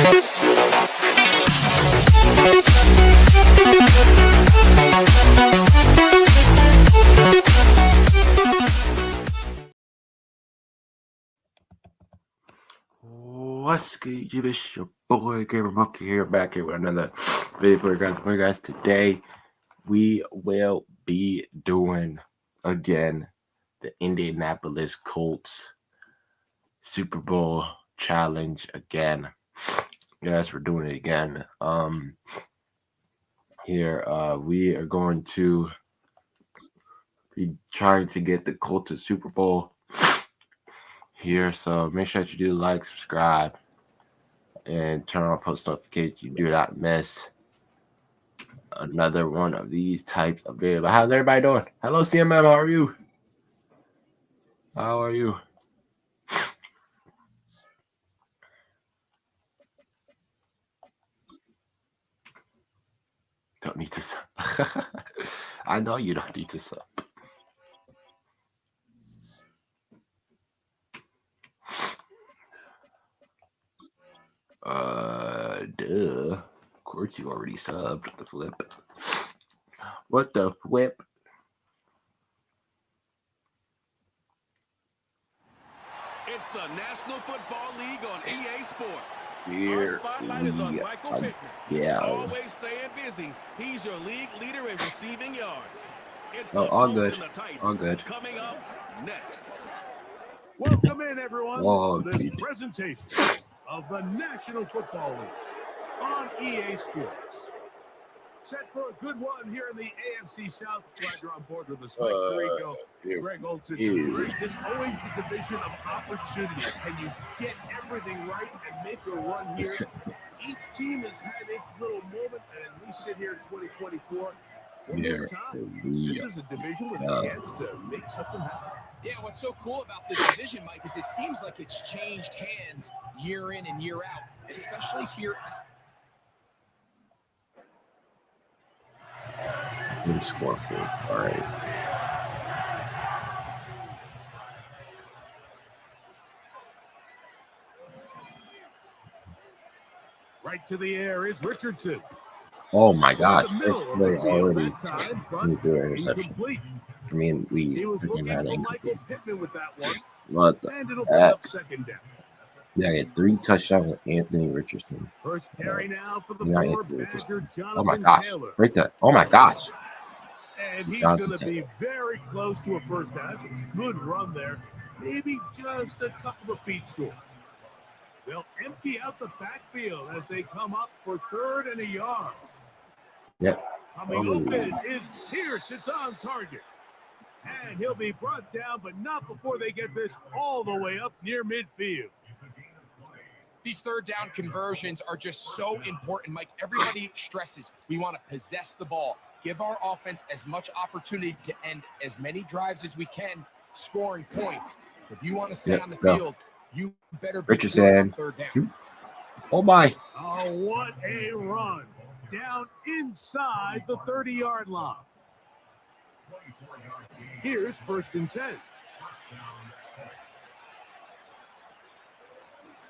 What's good, YouTube? It's your boy Gamer Monkey here, back here with another video for you guys. Today we will be doing again the Indianapolis Colts Super Bowl challenge again. Yes, we're doing it again. Here we are going to be trying to get the Colts to Super Bowl here, so make sure that you do like, subscribe, and turn on post notifications. You do not miss another one of these types of videos. How's everybody doing? Hello, CMM. How are you? How are you? Don't need to sub. I know you don't need to sub. Duh. Of course you already subbed. What the flip? What the whip? It's the National Football League on EA Sports. Here Our spotlight is on Michael Pittman. Yeah. Always staying busy. He's your league leader in receiving yards. It's the all Colts good. and the Titans. All good. Coming up next. Welcome in, everyone, to this presentation of the National Football League on EA Sports. Set for a good one here in the AFC South. Glad you're on board with us, Mike Tirico, Greg Olson. Greg, this is always the division of opportunity. Can you get everything right and make a run here? Each team has had its little moment, and as we sit here in 2024, this is a division with a chance to make something happen. Yeah, what's so cool about this division, Mike, is it seems like it's changed hands year in and year out, especially here. Good score for it. All right. Right to the air is Richardson. Oh my gosh! First play already. We threw an interception. I mean, he was looking for Michael Pittman with that one. What the and it'll bring up second down. Yeah, he had 3 touchdowns with Anthony Richardson. First carry now for the former Badger, Jonathan Oh my gosh! Taylor. Break that! Oh my gosh! And he's going to be very close to a first down. That's a good run there. Maybe just a couple of feet short. They'll empty out the backfield as they come up for 3rd and a yard. Yep. Coming open is Pierce. It's on target. And he'll be brought down, but not before they get this all the way up near midfield. These 3rd down conversions are just so important, Mike. Everybody stresses we want to possess the ball, give our offense as much opportunity to end as many drives as we can, scoring points. So if you want to stay on the field, you better be good on 3rd down. Oh my! Oh, what a run! Down inside the 30-yard line. Here's 1st and 10.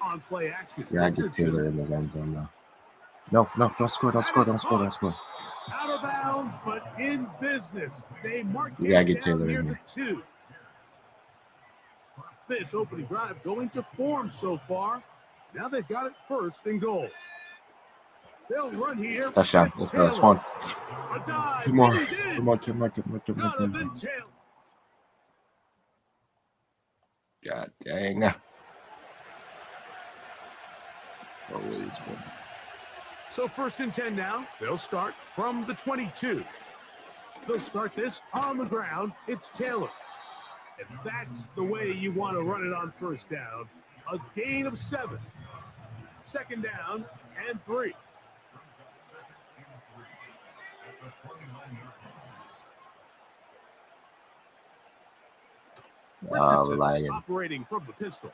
On play action. Yeah, I get Taylor in the end zone now. No, don't score, don't score. Out of bounds, but in business. They mark You gotta him get down Taylor near in the there. 2. This opening drive going to form so far. Now they've got it 1st and goal. They'll run here. Touchdown. Let's go. That's 1. A dive. 2 more. It is in. Two more. Jonathan Taylor. God dang. So 1st and 10 now. They'll start from the 22. They'll start this on the ground. It's Taylor. And that's the way you want to run it on 1st down. A gain of 7. 2nd down and 3. Richardson operating from the pistol.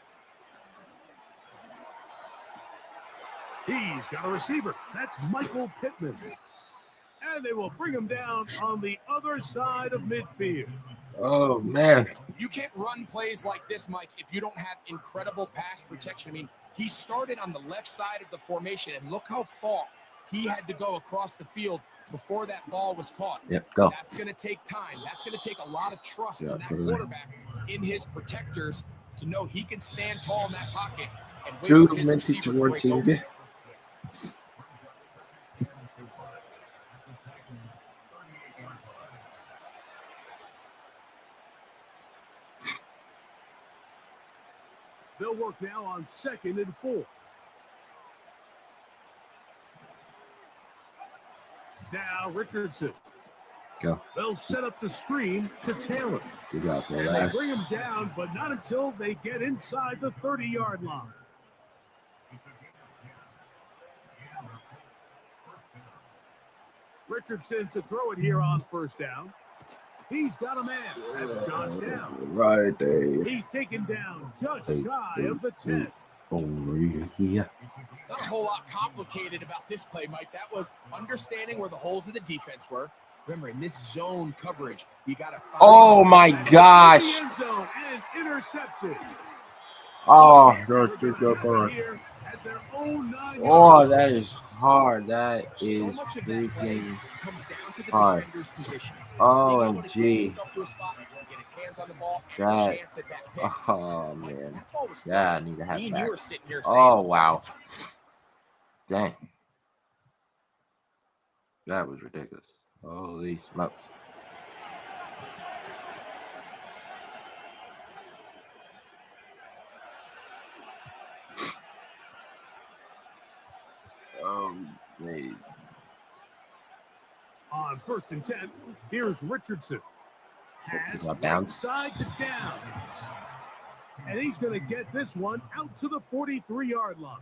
He's got a receiver. That's Michael Pittman. And they will bring him down on the other side of midfield. Oh, man. You can't run plays like this, Mike, if you don't have incredible pass protection. I mean, He started on the left side of the formation, and look how far he had to go across the field before that ball was caught. Yep, go. That's going to take time. That's going to take a lot of trust in that quarterback, in his protectors, to know he can stand tall in that pocket and wait for his receiver to break open. They'll work now on 2nd and 4. Now Richardson. Go. They'll set up the screen to Taylor. Good job, and they bring him down, but not until they get inside the 30-yard line. Richardson to throw it here on 1st down. He's got a man. That's Josh Downs. Right there. He's taken down just shy of the 10. Yeah. Not a whole lot complicated about this play, Mike. That was understanding where the holes of the defense were. Remember, in this zone coverage, you got to find. Oh my gosh! End zone and intercepted. Oh, oh, that is hard. That is freaking hard. OMG. That. Oh man. Yeah, I need to have that. Oh wow. Dang. That was ridiculous. Holy smokes. Man. On 1st and 10, here's Richardson. Has right side to Downs. And he's going to get this one out to the 43-yard line.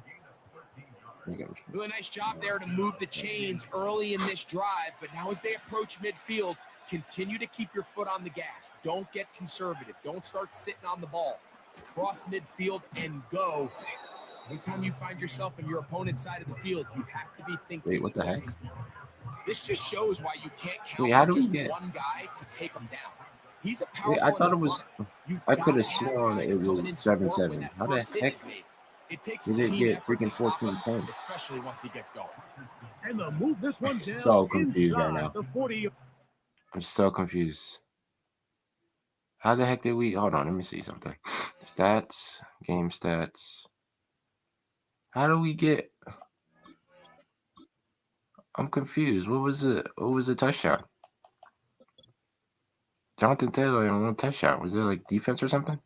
Do a nice job there to move the chains early in this drive, but now as they approach midfield, continue to keep your foot on the gas. Don't get conservative. Don't start sitting on the ball. Cross midfield and go. Anytime you find yourself in your opponent's side of the field, you have to be thinking. Wait, what the heck? This just shows why you can't count on just one guy to take him down. He's a powerful. I thought it was. I could have sworn it was 7-7. How the heck did it get freaking 14-10? Especially once he gets going. And they'll move this one down. So confused right now. The 40. I'm so confused. How the heck did we? Hold on, let me see something. Stats, game stats. How do we get? I'm confused. What was the touchdown? Jonathan Taylor on one touchdown. Was there like defense or something?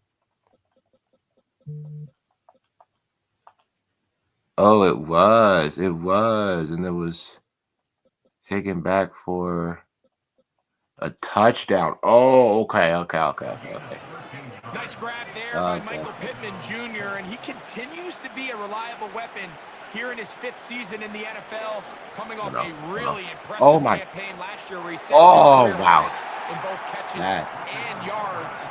Oh, it was, and it was taken back for a touchdown. Oh, okay. Nice grab there by Michael Pittman Jr., and he continues to be a reliable weapon here in his 5th season in the NFL, coming off a really impressive campaign last year where he set in both catches and yards.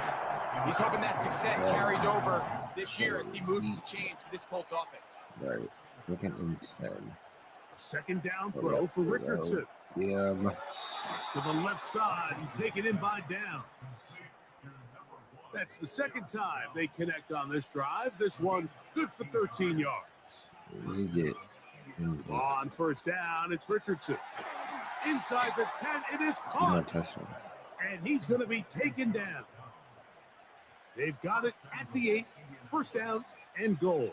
He's hoping that success carries over this year as he moves the chains for this Colts offense. Right. 2nd and 10. 2nd down throw for Richardson. Yeah. To the left side and taken in by Downs. That's the 2nd time they connect on this drive. This one good for 13 yards. On 1st down, it's Richardson. Inside the 10, it is caught. And he's going to be taken down. They've got it at the 8. 1st down and goal.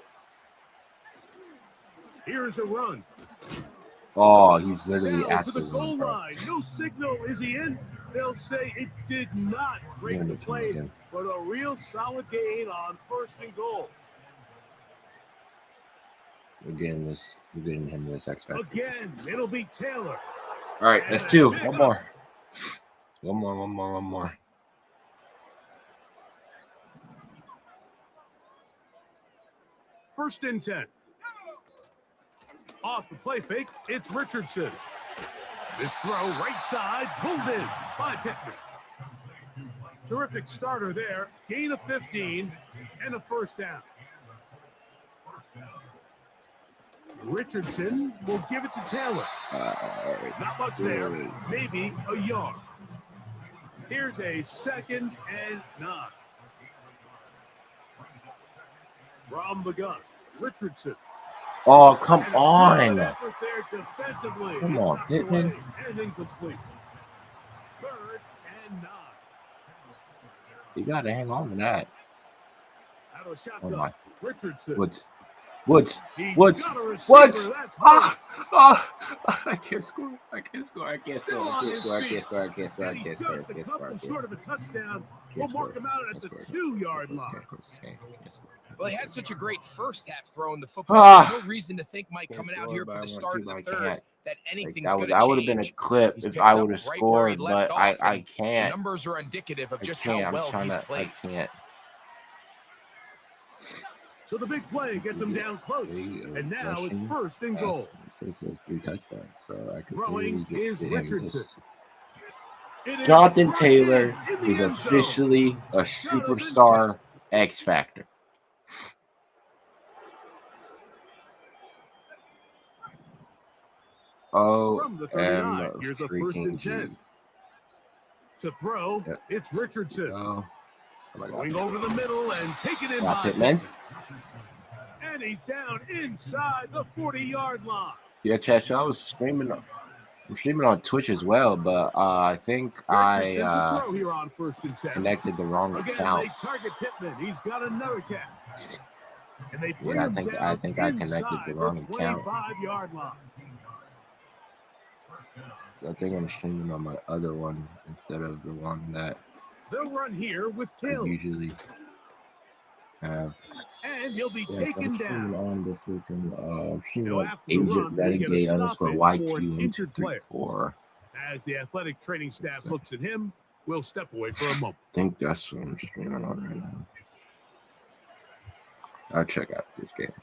Here's a run. Oh, he's literally to the goal line. No signal. Is he in? They'll say it did not break the play, but a real solid gain on 1st and goal. We're getting him this X factor. Again, it'll be Taylor. All right, that's 2. One more. One more. First and 10. Off the play fake, it's Richardson. This throw right side, pulled in by Pittman. Terrific starter there. Gain of 15 and a 1st down. Richardson will give it to Taylor. Not much there, maybe a yard. Here's a 2nd and 9. From the gun. Richardson. Oh, come And a good on. effort there defensively. Come It's on, knocked Pittman. away and incomplete. 3rd and 9. You got to hang on to that. Out of the Oh, shotgun. my. Richardson. Woods. He's Woods. got a receiver. Woods. That's Ah, Woods. ah, I can't score. I can't score. I can't Still score. on I his can't score. I feet. can't score. I can't score. I And he's can't score. just I a can't score. couple short of a touchdown. We'll Can't mark score. him out at the 2-yard line. Well, he had such a great first half throwing the football. There's no reason to think, Mike, coming out here for the start of the third, that anything's going to change. That would have been a clip if I would have scored, but I can't. The numbers are indicative of just I how well can't. he's played. I can't. So the big play gets him down close. And now it's 1st and goal. This is 3 touchdowns, so I could Throwing is Richardson. Jonathan Taylor is officially a superstar X Factor. From the 39, here's a 1st and 10. G. To throw, it's Richardson. Going over the middle and taking it by Pittman. And he's down inside the 40-yard line. Yeah, Chad, I was streaming. I'm streaming on Twitch as well, but I think Richardson to I throw here on 1st and 10. connected the wrong Again, account. they target Pittman. He's got another catch. And they bring Yeah, him I down think I connected the wrong account. 25-yard line. I think I'm streaming on my other one instead of the one that They'll run here with I Taylor. usually have. And he'll be Yes, taken I'm streaming down. on the freaking streaming Now, on after the Agent run, we get a Renegade stoppage for an injured player. _YT134. As the athletic training staff looks at him, we'll step away for a moment. I think that's what I'm streaming on right now. I'll check out this game.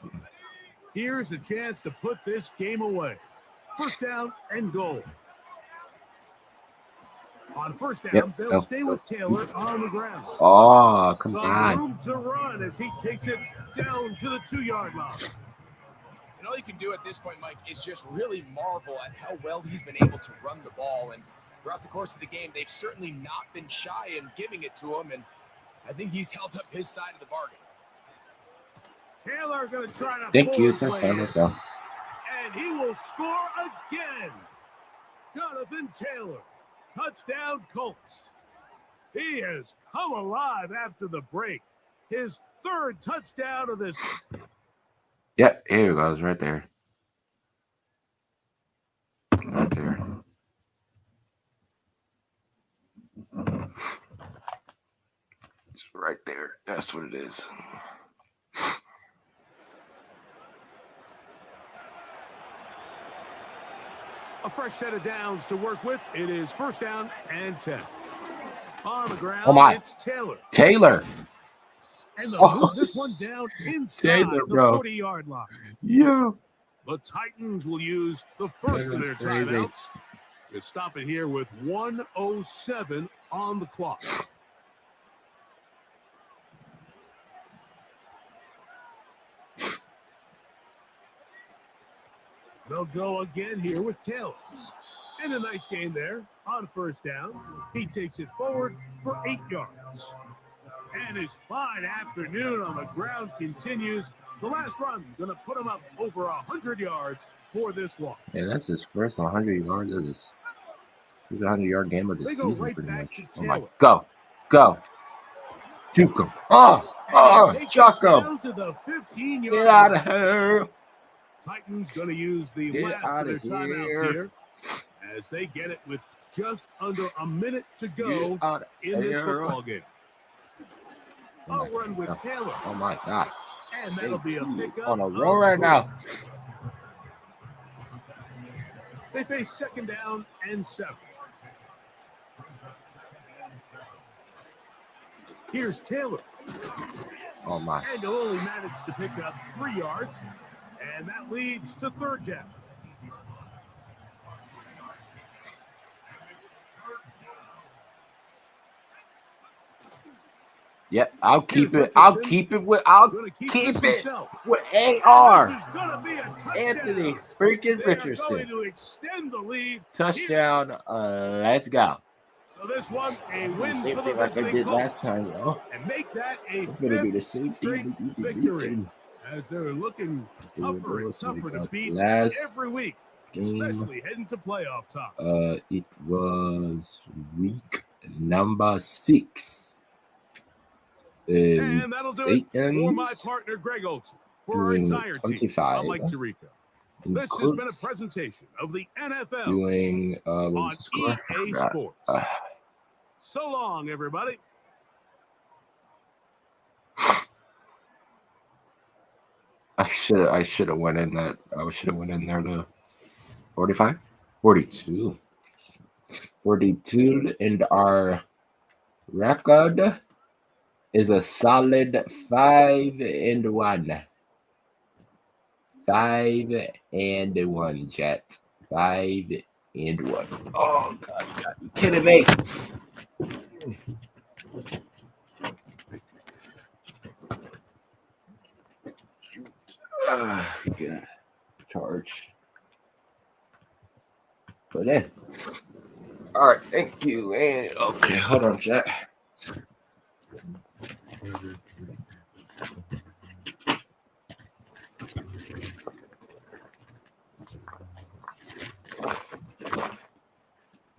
Here's a chance to put this game away. 1st down and goal. On 1st down, they'll stay with Taylor on the ground. Oh, come Some on. room to run as he takes it down to the 2-yard line. And all you can do at this point, Mike, is just really marvel at how well he's been able to run the ball. And throughout the course of the game, they've certainly not been shy in giving it to him. And I think he's held up his side of the bargain. Taylor going to try to Thank you. pull Touchdown. Let's go. and he will score again. Jonathan Taylor, touchdown Colts. He has come alive after the break. His 3rd touchdown of this. Yep, here it goes, right there. Right there. It's right there. That's what it is. A fresh set of downs to work with. It is 1st down and 10. On the ground, Oh my. it's Taylor. Taylor. And they'll move this one down inside Taylor, the bro. 40-yard line. Yeah. The Titans will use the first of their Crazy. timeouts. They stop it here with 1:07 on the clock. They'll go again here with Taylor. And a nice gain there on 1st down. He takes it forward for 8 yards. And his fine afternoon on the ground continues. The last run going to put him up over 100 yards for this one. Yeah, that's his first 100 yards of this. He's a 100-yard game of the They go season, right pretty back much. to Oh my, Taylor. go. Juke him. Chuck him. Down to the 15-yard Get out line. of here. Titans going to use the Get last of outta their timeouts here. here as they get it with just under a minute to go Get out in this here. football game. Oh A my run with God. Taylor, Oh my God. and that'll be a He's pickup. on a of roll right 3. now. They face 2nd down and 7. Here's Taylor, Oh my. and he'll only manage to pick up 3 yards, and that leads to 3rd down. Yep, I'll keep Here's it. I'll Richardson. keep it with. Gonna Keep this it himself. with This AR. is gonna be a touchdown. Anthony freaking They are going Richardson. to extend the lead. Touchdown. Let's go. So this one, a win Same for the thing like I visiting did Colts, last time, yo. and make that a It's gonna be the 5th same straight thing. victory. as they're looking tougher and tougher to beat last every week, game, especially heading to playoff time. It was week number 6. And that'll do it for my partner, Greg Olson. For our entire 25. team, I'm Mike Tirico. This has been a presentation of the NFL doing on EA Sports. So long, everybody. I should have went in that. I should have went in there to 45, 42, 42, and our record is a solid 5-1. 5-1, chat. 5-1. Oh God, you kidding me? Yeah. Charge. Put in. All right, thank you. And okay, hold on, chat.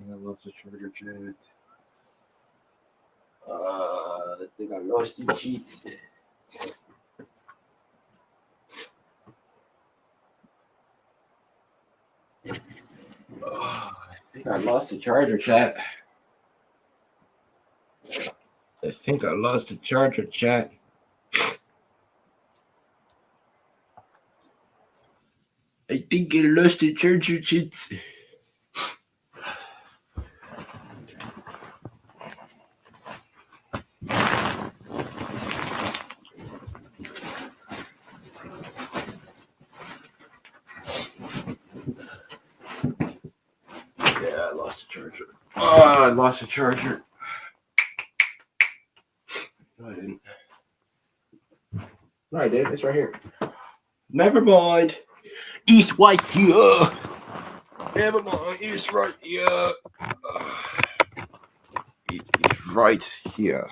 I lost the charger, chat. I think I lost the cheats. I think I lost the charger, chat. I think I lost the charger, chat. I think I lost the charger, chat. Yeah, I lost the charger. Oh, I lost the charger. No, I didn't. No, I did. It's right here. Never mind. It's right here. Never mind. It's right here. It's right here.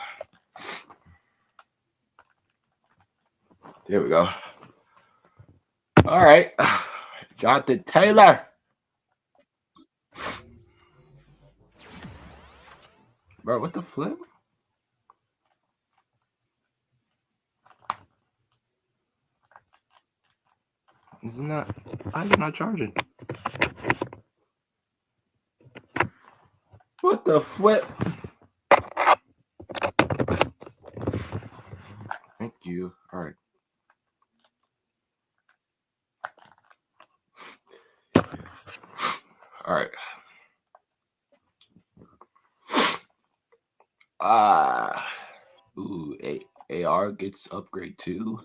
There we go. All right. Jonathan Taylor. Bro, what the flip? Isn't that? Why is it not charging? What the flip? Thank you. All right. All right. Ooh, AR gets upgrade too.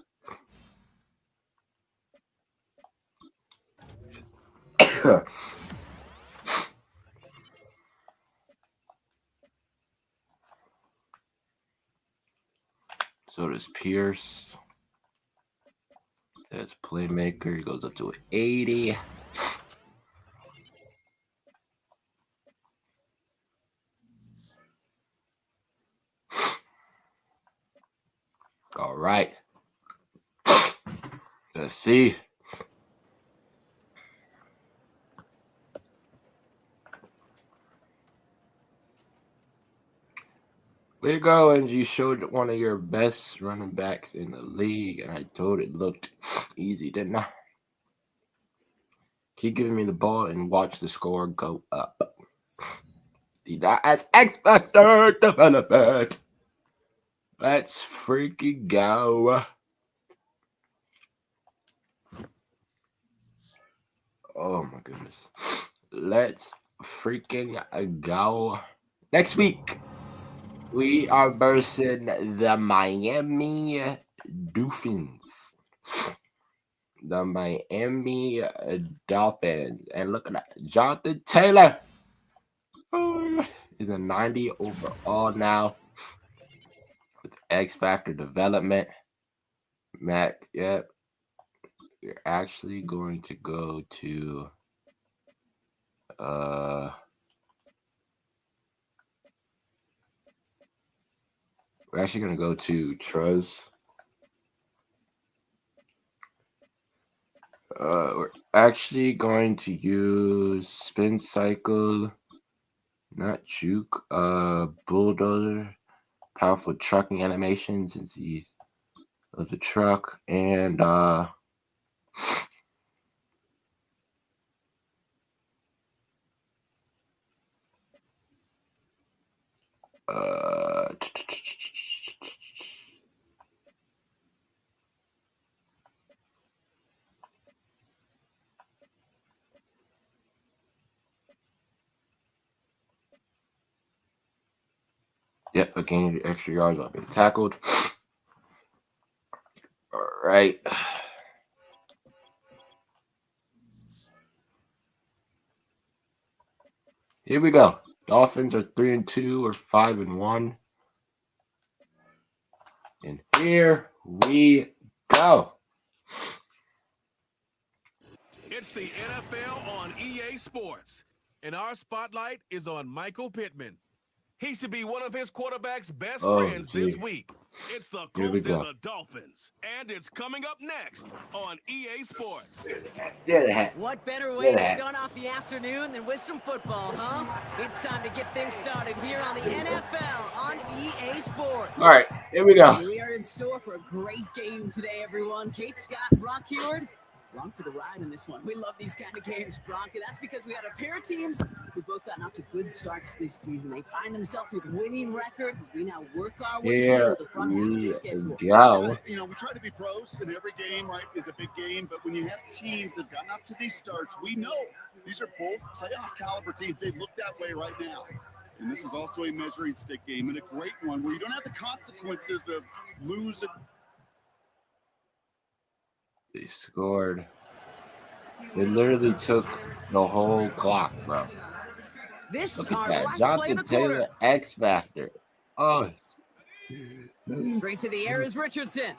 So does Pierce. That's playmaker. He goes up to 80. All right. Let's see. Way to go, and you showed one of your best running backs in the league, and I told it looked easy, didn't I? Keep giving me the ball and watch the score go up. That's X Factor development. Let's freaking go. Oh my goodness. Let's freaking go. Next week, we are versing the Miami Dolphins. The Miami Dolphins. And look at that. Jonathan Taylor is a 90 overall now. With X Factor development. Matt, yep. You're actually going to go to we're actually going to go to Truz. We're actually going to use spin cycle, not juke, bulldozer, powerful trucking animation since he's of the truck, and yep, I gained extra yards while being tackled. All right. Here we go. Dolphins are 3-2 or 5-1. And here we go. It's the NFL on EA Sports, and our spotlight is on Michael Pittman. He should be one of his quarterback's best friends this week. It's the Colts and the Dolphins, and it's coming up next on EA Sports. What better way to start off the afternoon than with some football, huh? It's time to get things started here on the NFL on EA Sports. All right, here we go. We are in store for a great game today, everyone. Kate Scott, Brock Heward, along for the ride in this one. We love these kind of games, Brock, and that's because we got a pair of teams who both gotten off to good starts this season. They find themselves with winning records as we now work our way through the front half of the schedule. You know, we try to be pros, and every game, right, is a big game. But when you have teams that have gotten up to these starts, we know these are both playoff caliber teams. They look that way right now. And this is also a measuring stick game, and a great one where you don't have the consequences of losing. They scored. They literally took the whole clock, bro. This Look is our at that. last play of Jonathan the Taylor, quarter. X Factor. Oh. Straight to the air is Richardson.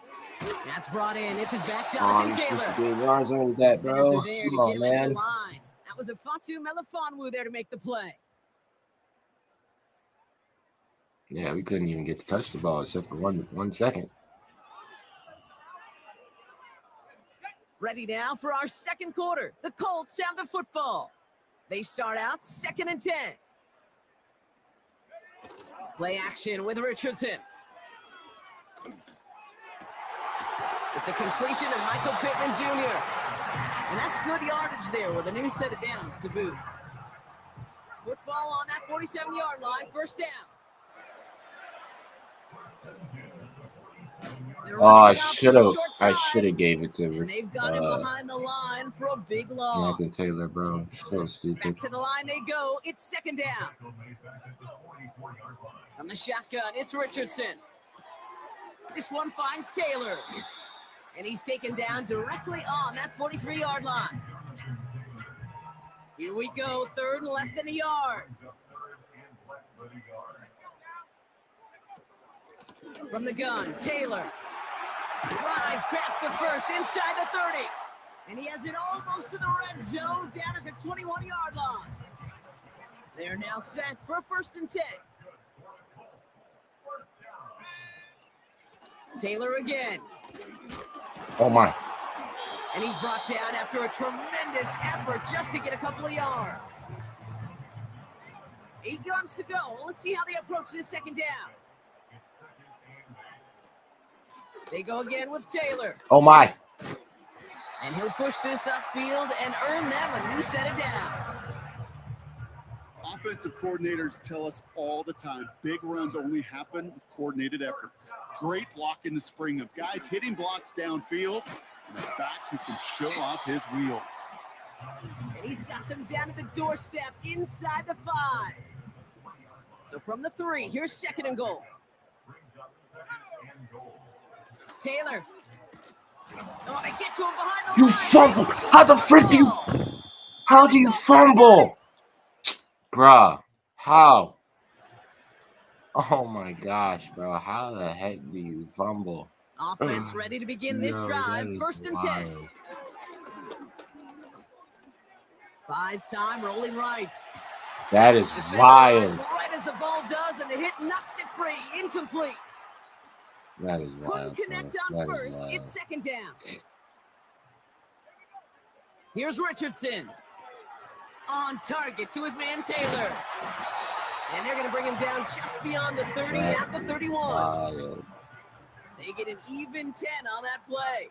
That's brought in. It's his back, Jonathan Taylor. Yards under that, bro. Come on, man. That was a Fatu Melifonwu there to make the play. Yeah, we couldn't even get to touch the ball except for 1 second. Ready now for our second quarter. The Colts have the football. They start out 2nd and 10. Play action with Richardson. It's a completion to Michael Pittman Jr. And that's good yardage there with a new set of downs to boot. Football on that 47-yard line, first down. I should have gave it to They've got him behind the line for a big loss. Jonathan Taylor, bro. So stupid. Back to the line they go. It's 2nd down. From the shotgun, it's Richardson. This one finds Taylor. And he's taken down directly on that 43-yard line. Here we go, 3rd and less than a yard. From the gun, Taylor. Flies past the first, inside the 30. And he has it almost to the red zone, down at the 21-yard line. They are now set for 1st and 10. Taylor again. Oh, my. And he's brought down after a tremendous effort just to get a couple of yards. 8 yards to go. Let's see how they approach this 2nd down. They go again with Taylor. Oh, my. And he'll push this upfield and earn them a new set of downs. Offensive coordinators tell us all the time, big runs only happen with coordinated efforts. Great block in the spring of guys hitting blocks downfield, and a back who can show off his wheels. And he's got them down at the doorstep inside the 5. So from the 3, here's 2nd and goal. Taylor. Oh, they get to him behind the line. You fumble. How the frick do you? How do you fumble? Bruh, how? Oh my gosh, bro. How the heck do you fumble? Offense ready to begin this drive. 1st and 10. Buys time, rolling right. That is wild. Right as the ball does, and the hit knocks it free. Incomplete. That is wild. Couldn't connect on first. It's 2nd down. Here's Richardson. On target to his man Taylor. And they're going to bring him down just beyond the 30 at the 31. They get an even 10 on that play.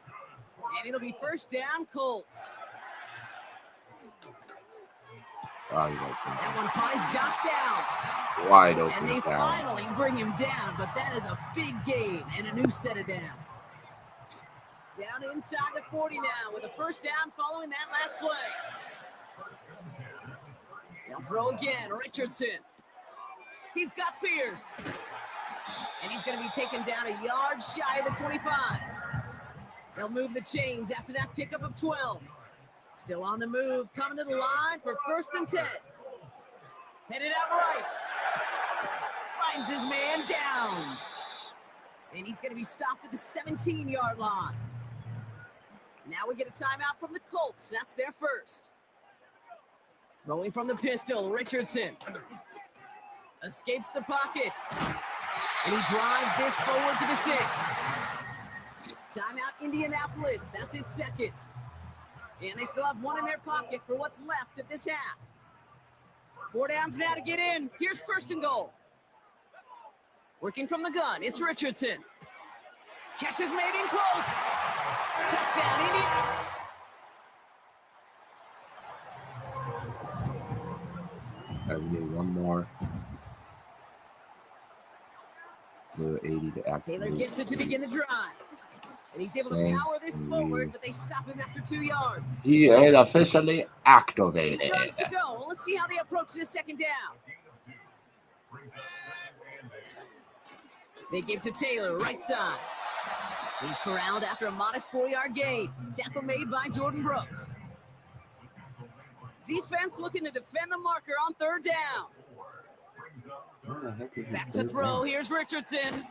And it'll be first down, Colts. That one finds Josh Downs. Wide open. And they finally bring him down, but that is a big gain and a new set of downs. Down inside the 40 now with a first down following that last play. They'll throw again, Richardson. He's got Pierce. And he's going to be taken down a yard shy of the 25. They'll move the chains after that pickup of 12. Still on the move, coming to the line for first and 10. Headed out right. Finds his man Downs. And he's going to be stopped at the 17-yard line. Now we get a timeout from the Colts. That's their first. Rolling from the pistol, Richardson. Escapes the pocket. And he drives this forward to the 6. Timeout Indianapolis. That's its second. And they still have one in their pocket for what's left of this half. 4 downs now to get in. Here's first and goal. Working from the gun, it's Richardson. Catch is made in close. Touchdown, Indiana. We need one more. 80 to activate. Taylor gets it to begin the drive. And he's able to power this forward, but they stop him after 2 yards. He is officially activated. 8 yards to go. Let's see how they approach this second down. They give to Taylor, right side. He's corralled after a modest 4-yard gain. Tackle made by Jordan Brooks. Defense looking to defend the marker on third down. Back to throw. Here's Richardson.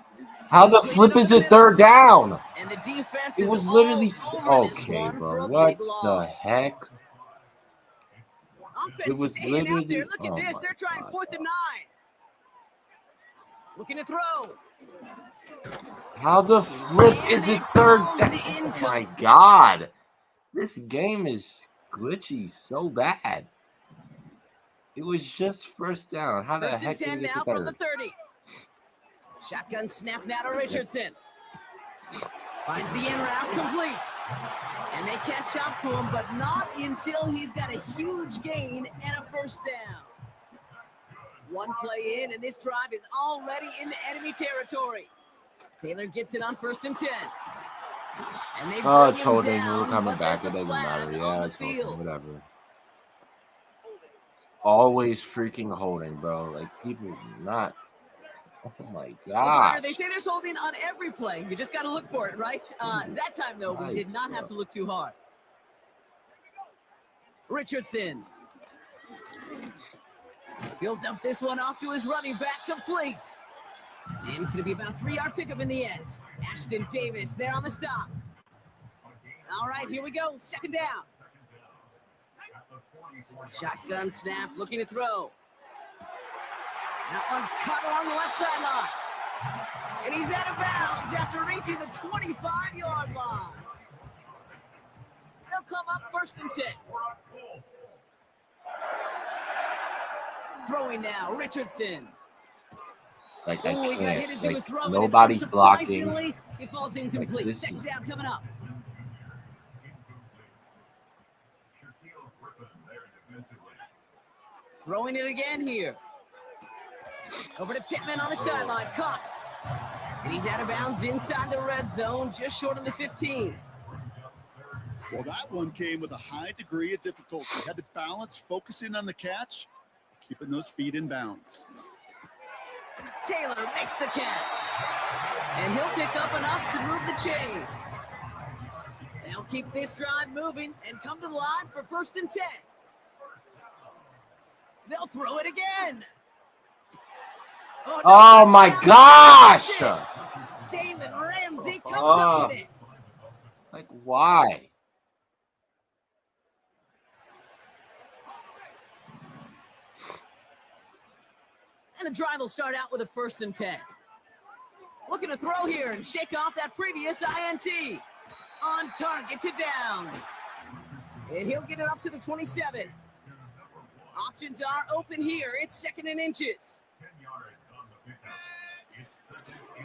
How the flip is it third down? And the defense It was is literally okay, bro. What the heck? Offense It was staying out there. literally- Look at oh this. my They're trying God. 4th and 9. Looking to throw. How the flip And is it it third falls down? in. Oh my God. This game is glitchy so bad. It was just first down. How the First and heck 10 did it now get from the third? 30. Shotgun snap now to Richardson. Finds the in route complete. And they catch up to him, but not until he's got a huge gain and a first down. One play in, and this drive is already into enemy territory. Taylor gets it on first and 10. And they Oh, bring it's him holding. down, We're coming but back. there's It a doesn't matter. flag Yeah, on the it's holding. field. Whatever. It's always freaking holding, bro. Like, people not. Oh my Well, God. Carter, they say there's holding on every play. You just got to look for it, right? That time, though, we did not have to look too hard. Richardson. He'll dump this one off to his running back, complete. And it's going to be about a 3-yard pickup in the end. Ashton Davis there on the stop. All right, here we go. Second down. Shotgun snap, looking to throw. That one's caught along the left sideline. And he's out of bounds after reaching the 25-yard line. They'll come up first and 10. Throwing now, Richardson. Like, I Oh, he got hit can't. as he Like, was throwing. nobody's and blocking. surprisingly, it falls incomplete. this Second is- down coming up. Throwing it again here. Over to Pittman on the sideline. Caught. And he's out of bounds inside the red zone, just short of the 15. Well, that one came with a high degree of difficulty. Had to balance, focusing on the catch, keeping those feet in bounds. Taylor makes the catch. And he'll pick up enough to move the chains. They'll keep this drive moving and come to the line for first and 10. They'll throw it again. Oh no, my touchdown. gosh! Jalen Ramsey comes up with it. Like, why? And the drive will start out with a first and 10. Looking to throw here and shake off that previous INT. On target to Downs. And he'll get it up to the 27. Options are open here. It's 2nd and inches.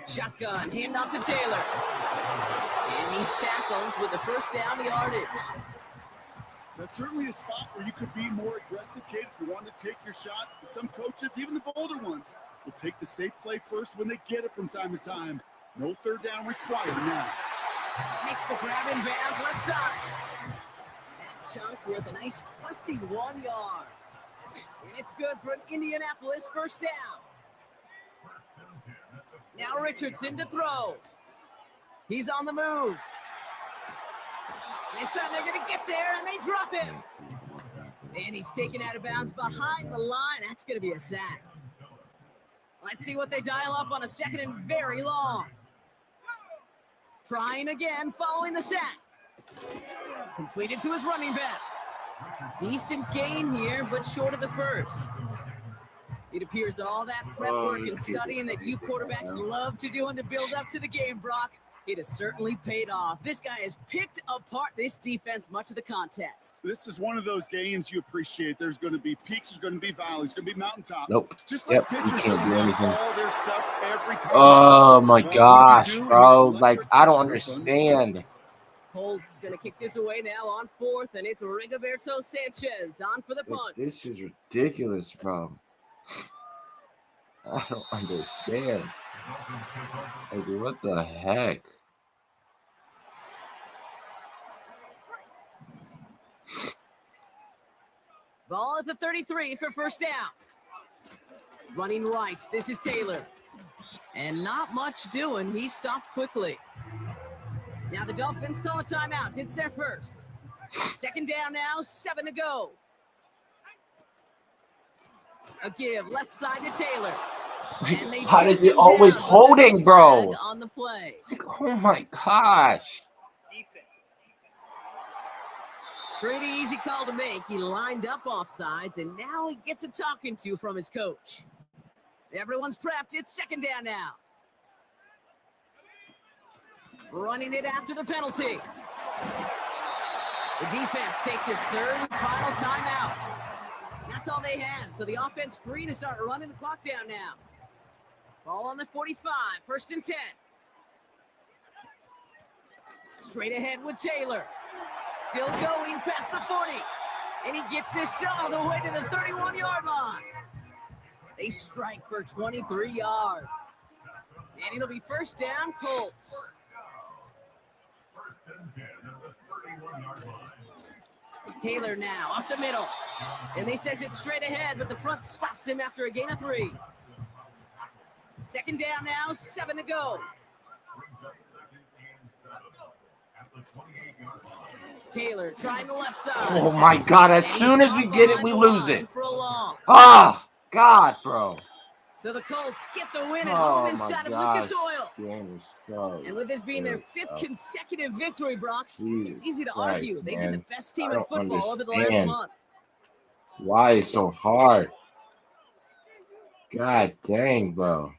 Shotgun, handoff to Taylor. And he's tackled with the first down yardage. That's certainly a spot where you could be more aggressive, Kate, if you want to take your shots. But some coaches, even the bolder ones, will take the safe play first when they get it from time to time. No third down required now. Makes the grab in bounds left side. That chunk worth a nice 21 yards. And it's good for an Indianapolis first down. Now Richardson to throw. He's on the move. This time they're going to get there, and they drop him. And he's taken out of bounds behind the line. That's going to be a sack. Let's see what they dial up on a 2nd and very long. Trying again, following the sack. Completed to his running back. Decent gain here, but short of the first. It appears that all that prep work and studying that you quarterbacks love to do in the build-up to the game, Brock, it has certainly paid off. This guy has picked apart this defense much of the contest. This is one of those games you appreciate. There's going to be peaks, there's going to be valleys, there's going to be mountaintops. Nope. Just like pitchers you can't do anything. all their stuff every time. Oh my gosh, bro. Like, I don't understand. Colts going to kick this away now on 4th, and it's Rigoberto Sanchez on for the punt. This is ridiculous, bro. I don't understand. Like, what the heck? Ball at the 33 for first down. Running right, this is Taylor. And not much doing. He stopped quickly. Now the Dolphins call a timeout. It's their first. 2nd down now, 7 to go. A give left side to Taylor. And they How is it always holding, bro? On the play. Like, oh my gosh. Pretty easy call to make. He lined up offsides, and now he gets a talking to from his coach. Everyone's prepped. It's 2nd down now. Running it after the penalty. The defense takes its 3rd and final timeout. That's all they had, so the offense free to start running the clock down now. Ball on the 45, 1st and 10. Straight ahead with Taylor. Still going past the 40. And he gets this shot all the way to the 31-yard line. They strike for 23 yards. And it'll be first down, Colts. Taylor now up the middle. And they send it straight ahead, but the front stops him after a gain of 3. 2nd down now, 7 to go. Taylor trying the left side. Oh my God, as soon as we get it, we lose it. Ah, God, bro. So the Colts get the win at home inside of Lucas Oil. So and with this being their 5th consecutive victory, Brock, it's easy to Christ, argue they've man. been the best team in football over the last understand. month. Why is so hard? God dang, bro.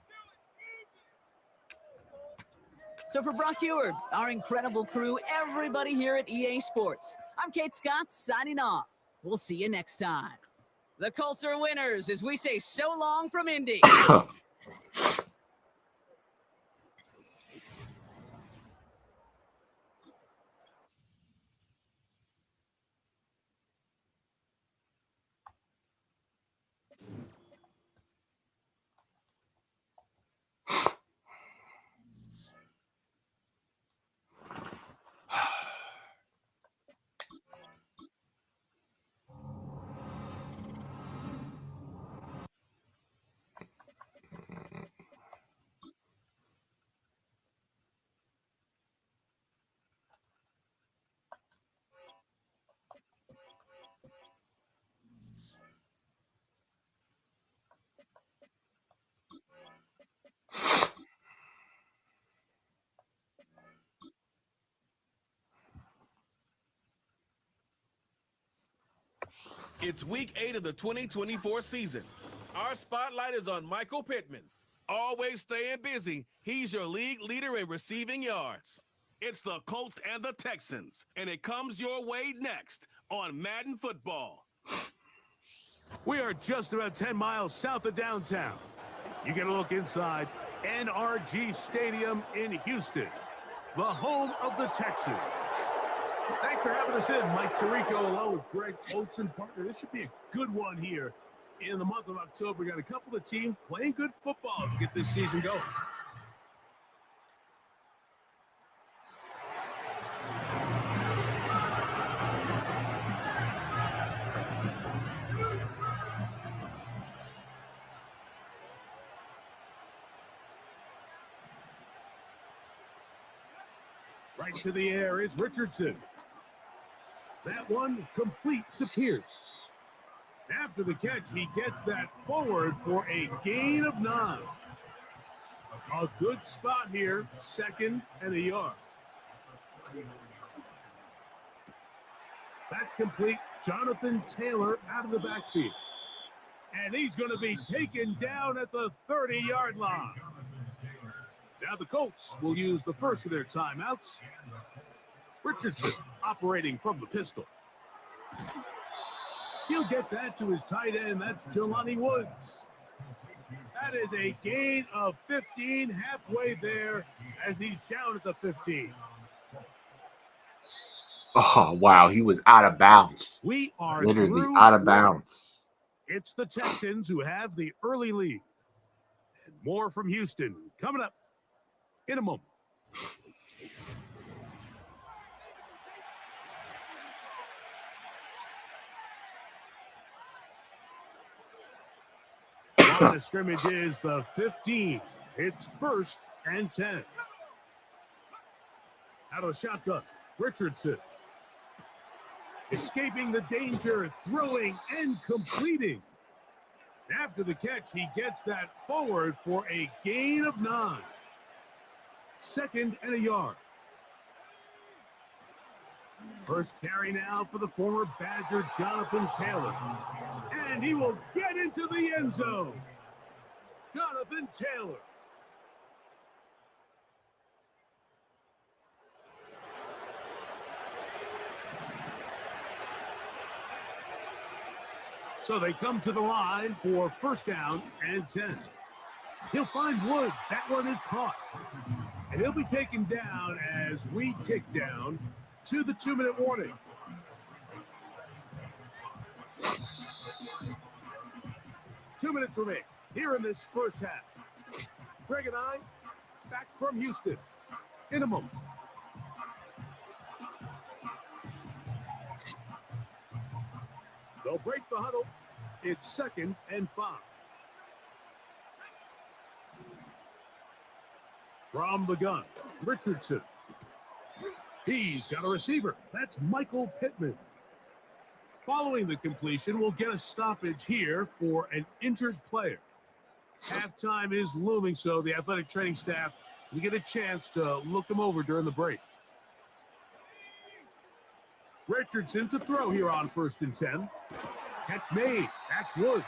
So for Brock Eward, our incredible crew, everybody here at EA Sports, I'm Kate Scott signing off. We'll see you next time. The Colts are winners as we say so long from Indy. It's week 8 of the 2024 season. Our spotlight is on Michael Pittman. Always staying busy, he's your league leader in receiving yards. It's the Colts and the Texans, and it comes your way next on Madden football. We are just about 10 miles south of downtown. You get a look inside NRG Stadium in Houston, the home of the Texans. Thanks for having us in, Mike Tirico, along with Greg Olson, partner. This should be a good one here in the month of October. We got a couple of teams playing good football to get this season going. Right to the air is Richardson. That one complete to Pierce. After the catch, he gets that forward for a gain of 9. A good spot here, 2nd and a yard. That's complete. Jonathan Taylor out of the backfield. And he's going to be taken down at the 30-yard line. Now the Colts will use the first of their timeouts. Richardson operating from the pistol. He'll get that to his tight end. That's Jelani Woods. That is a gain of 15, halfway there as he's down at the 15. Oh, wow. He was out of bounds. We are literally out of bounds. It's the Texans who have the early lead. And more from Houston coming up in a moment. The scrimmage is the 15. It's 1st and 10. Out of the shotgun, Richardson. Escaping the danger, throwing and completing. After the catch, he gets that forward for a gain of 9. 2nd and a yard. First carry now for the former Badger, Jonathan Taylor. And he will get into the end zone. Jonathan Taylor. So they come to the line for 1st down and 10. He'll find Woods. That one is caught. And he'll be taken down as we tick down to the 2-minute warning. Two minutes remain here in this first half. Greg and I back from Houston in a moment. They'll break the huddle. It's 2nd and 5. From the gun, Richardson. He's got a receiver. That's Michael Pittman. Following the completion, we'll get a stoppage here for an injured player. Halftime is looming, so the athletic training staff will get a chance to look him over during the break. Richardson to throw here on 1st and 10. Catch made. That's Woods.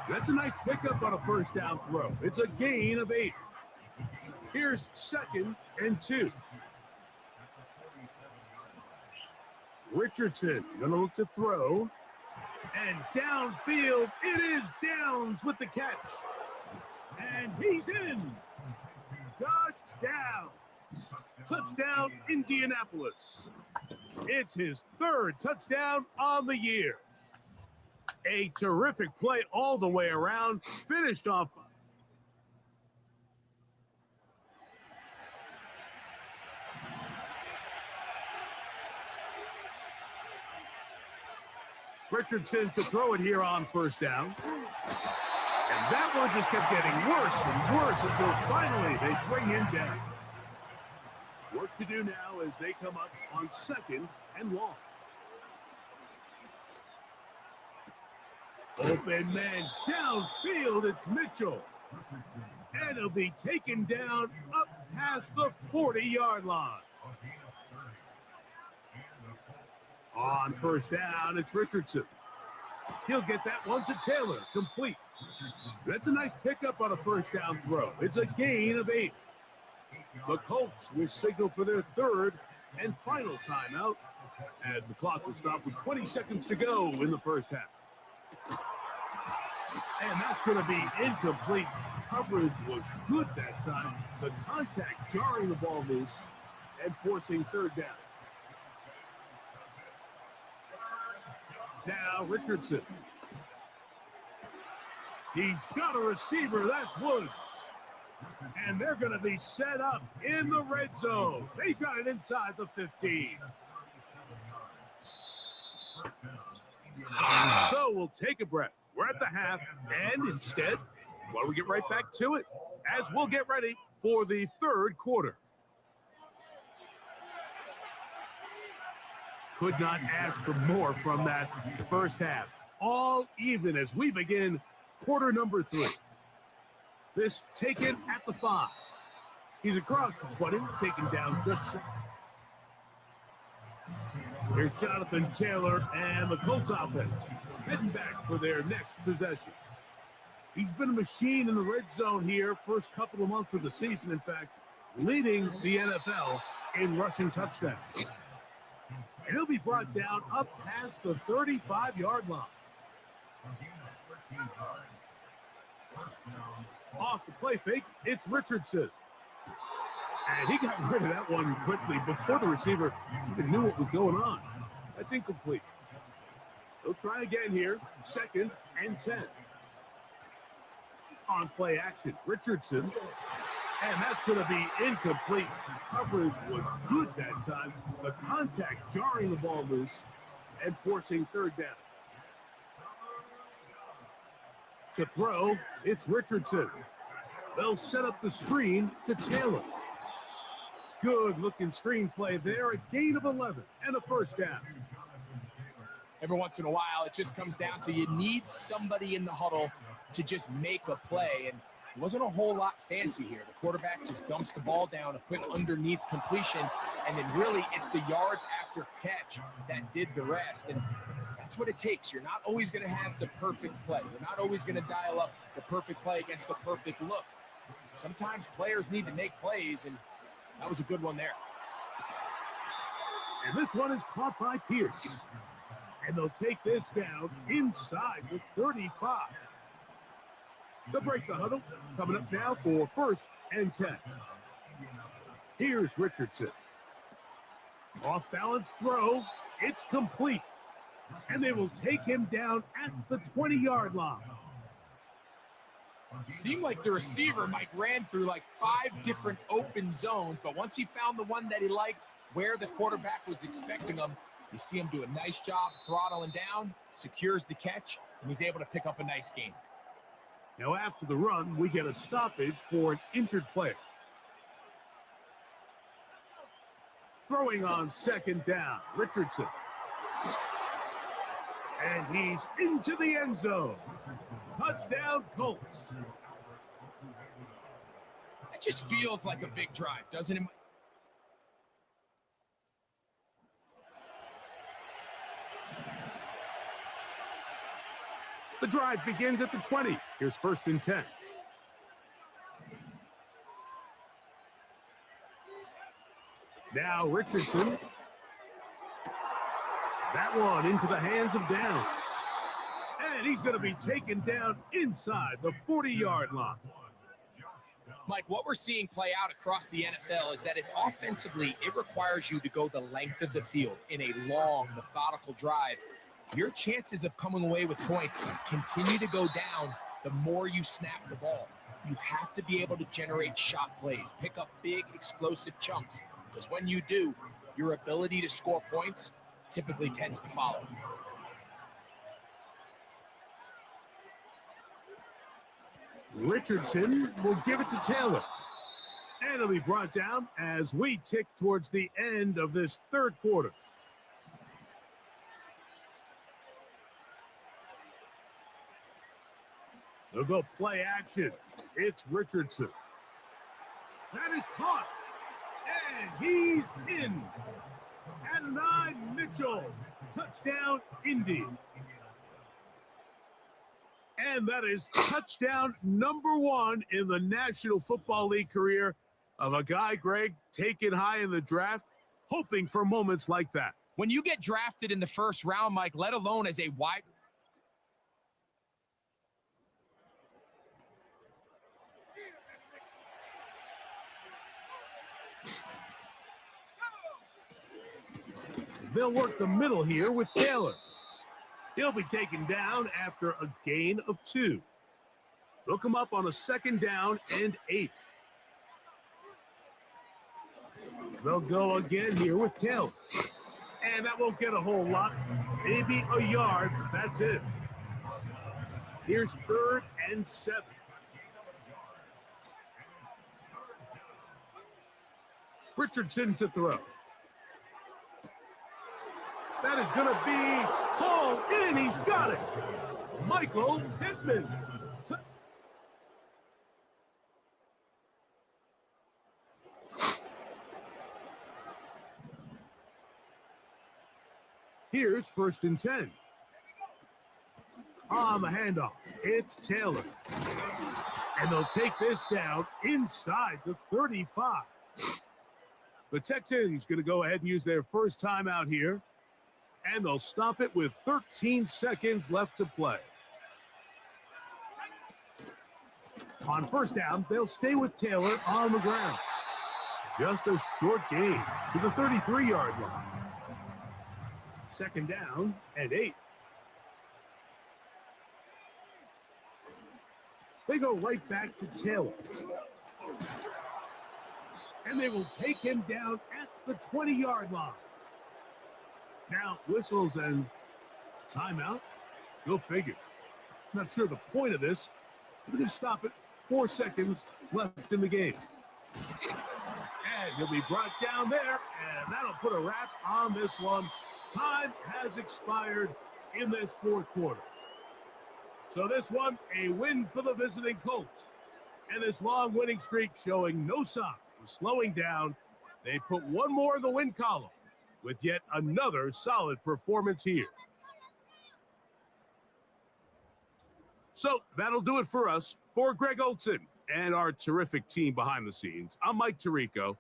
That's a nice pickup on a 1st down throw. It's a gain of 8. Here's 2nd and 2. Richardson gonna look to throw. And downfield, it is Downs with the catch. And he's in. Josh Downs. Touchdown, Indianapolis. It's his 3rd touchdown on the year. A terrific play all the way around. Finished off. Richardson to throw it here on 1st down. And that one just kept getting worse and worse until finally they bring him down. Work to do now as they come up on 2nd and long. Open man downfield, it's Mitchell. And he'll be taken down up past the 40-yard line. On 1st down, it's Richardson. He'll get that one to Taylor, complete. That's a nice pickup on a 1st down throw. It's a gain of 8. The Colts will signal for their 3rd and final timeout as the clock will stop with 20 seconds to go in the first half. And that's going to be incomplete. Coverage was good that time. The contact jarring the ball loose and forcing third down. Now Richardson. He's got a receiver. That's Woods. And they're going to be set up in the red zone. They've got it inside the 15. So we'll take a breath. We're at the half, and instead, well, we get right back to it as we'll get ready for the third quarter. Could not ask for more from that first half. All even as we begin quarter number 3. This taken at the 5. He's across the 20, taken down just short. Here's Jonathan Taylor and the Colts offense heading back for their next possession. He's been a machine in the red zone here first couple of months of the season. In fact, leading the NFL in rushing touchdowns. And he'll be brought down up past the 35-yard line. Off the play fake, it's Richardson. And he got rid of that one quickly before the receiver even knew what was going on. That's incomplete. They'll try again here, 2nd and 10. On play action, Richardson. And that's going to be incomplete. Coverage was good that time. The contact jarring the ball loose and forcing third down. To throw, it's Richardson. They'll set up the screen to Taylor. Good looking screenplay there, a gain of 11 and a first down. Every once in a while, it just comes down to you need somebody in the huddle to just make a play. And it wasn't a whole lot fancy here. The quarterback just dumps the ball down, a quick underneath completion, and then really it's the yards after catch that did the rest. And that's what it takes. You're not always going to have the perfect play. You're not always going to dial up the perfect play against the perfect look. Sometimes players need to make plays, and that was a good one there. And this one is caught by Pierce. And they'll take this down inside the 35. They'll break the huddle. Coming up now for 1st and 10. Here's Richardson. Off balance throw. It's complete. And they will take him down at the 20-yard line. It seemed like the receiver, Mike, ran through like 5 different open zones, but once he found the one that he liked, where the quarterback was expecting him, you see him do a nice job throttling down, secures the catch, and he's able to pick up a nice gain. Now after the run, we get a stoppage for an injured player. Throwing on 2nd down, Richardson. And he's into the end zone. Touchdown, Colts. It just feels like a big drive, doesn't it? The drive begins at the 20. Here's 1st and 10. Now Richardson. That one into the hands of Downs. And he's going to be taken down inside the 40-yard line. Mike, what we're seeing play out across the NFL is that if offensively it requires you to go the length of the field in a long, methodical drive, your chances of coming away with points continue to go down the more you snap the ball. You have to be able to generate shot plays, pick up big, explosive chunks, because when you do, your ability to score points typically tends to follow. Richardson will give it to Taylor. And it'll be brought down as we tick towards the end of this third quarter. They'll go play action. It's Richardson. That is caught. And he's in. Adonai Mitchell. Touchdown, Indy. And that is touchdown number 1 in the National Football League career of a guy, Greg, taken high in the draft, hoping for moments like that. When you get drafted in the first round, Mike, let alone as a wide... They'll work the middle here with Taylor. He'll be taken down after a gain of 2. They'll come up on a 2nd down and 8. They'll go again here with Taylor. And that won't get a whole lot. Maybe a yard, but that's it. Here's 3rd and 7. Richardson to throw. That is going to be hauled in. He's got it. Michael Pittman. Here's 1st and 10. On the handoff, it's Taylor. And they'll take this down inside the 35. The Texans going to go ahead and use their first timeout here. And they'll stop it with 13 seconds left to play. On 1st down, they'll stay with Taylor on the ground. Just a short gain to the 33-yard line. 2nd down and 8. They go right back to Taylor. And they will take him down at the 20-yard line. Now, whistles and timeout. Go figure. Not sure the point of this. We're going to stop it. 4 seconds left in the game. And he'll be brought down there, and that'll put a wrap on this one. Time has expired in this 4th quarter. So this one, a win for the visiting Colts. And this long winning streak showing no signs of slowing down. They put one more in the win column with yet another solid performance here. So that'll do it for us. For Greg Olson and our terrific team behind the scenes, I'm Mike Tirico.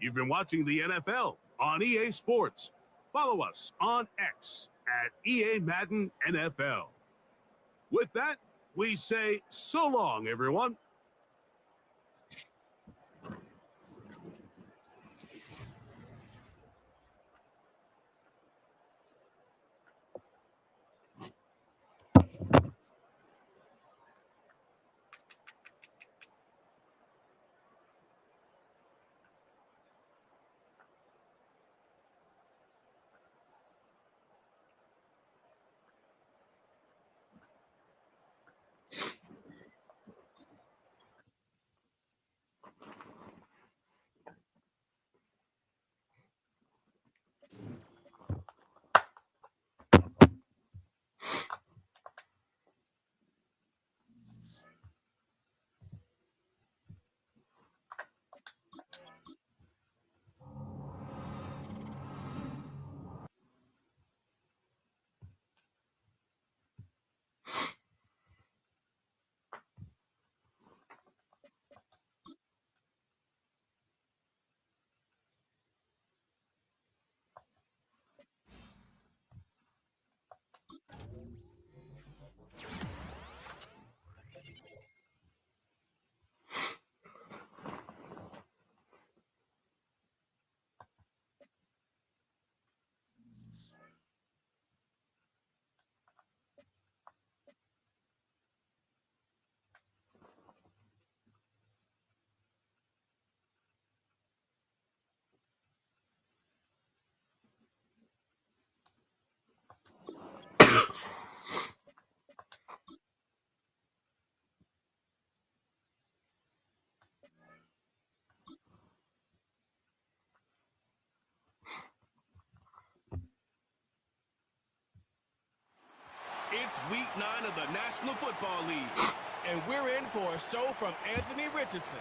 You've been watching the NFL on EA Sports. Follow us on X at EA Madden NFL. With that, we say so long, everyone. It's week 9 of the National Football League, and we're in for a show from Anthony Richardson.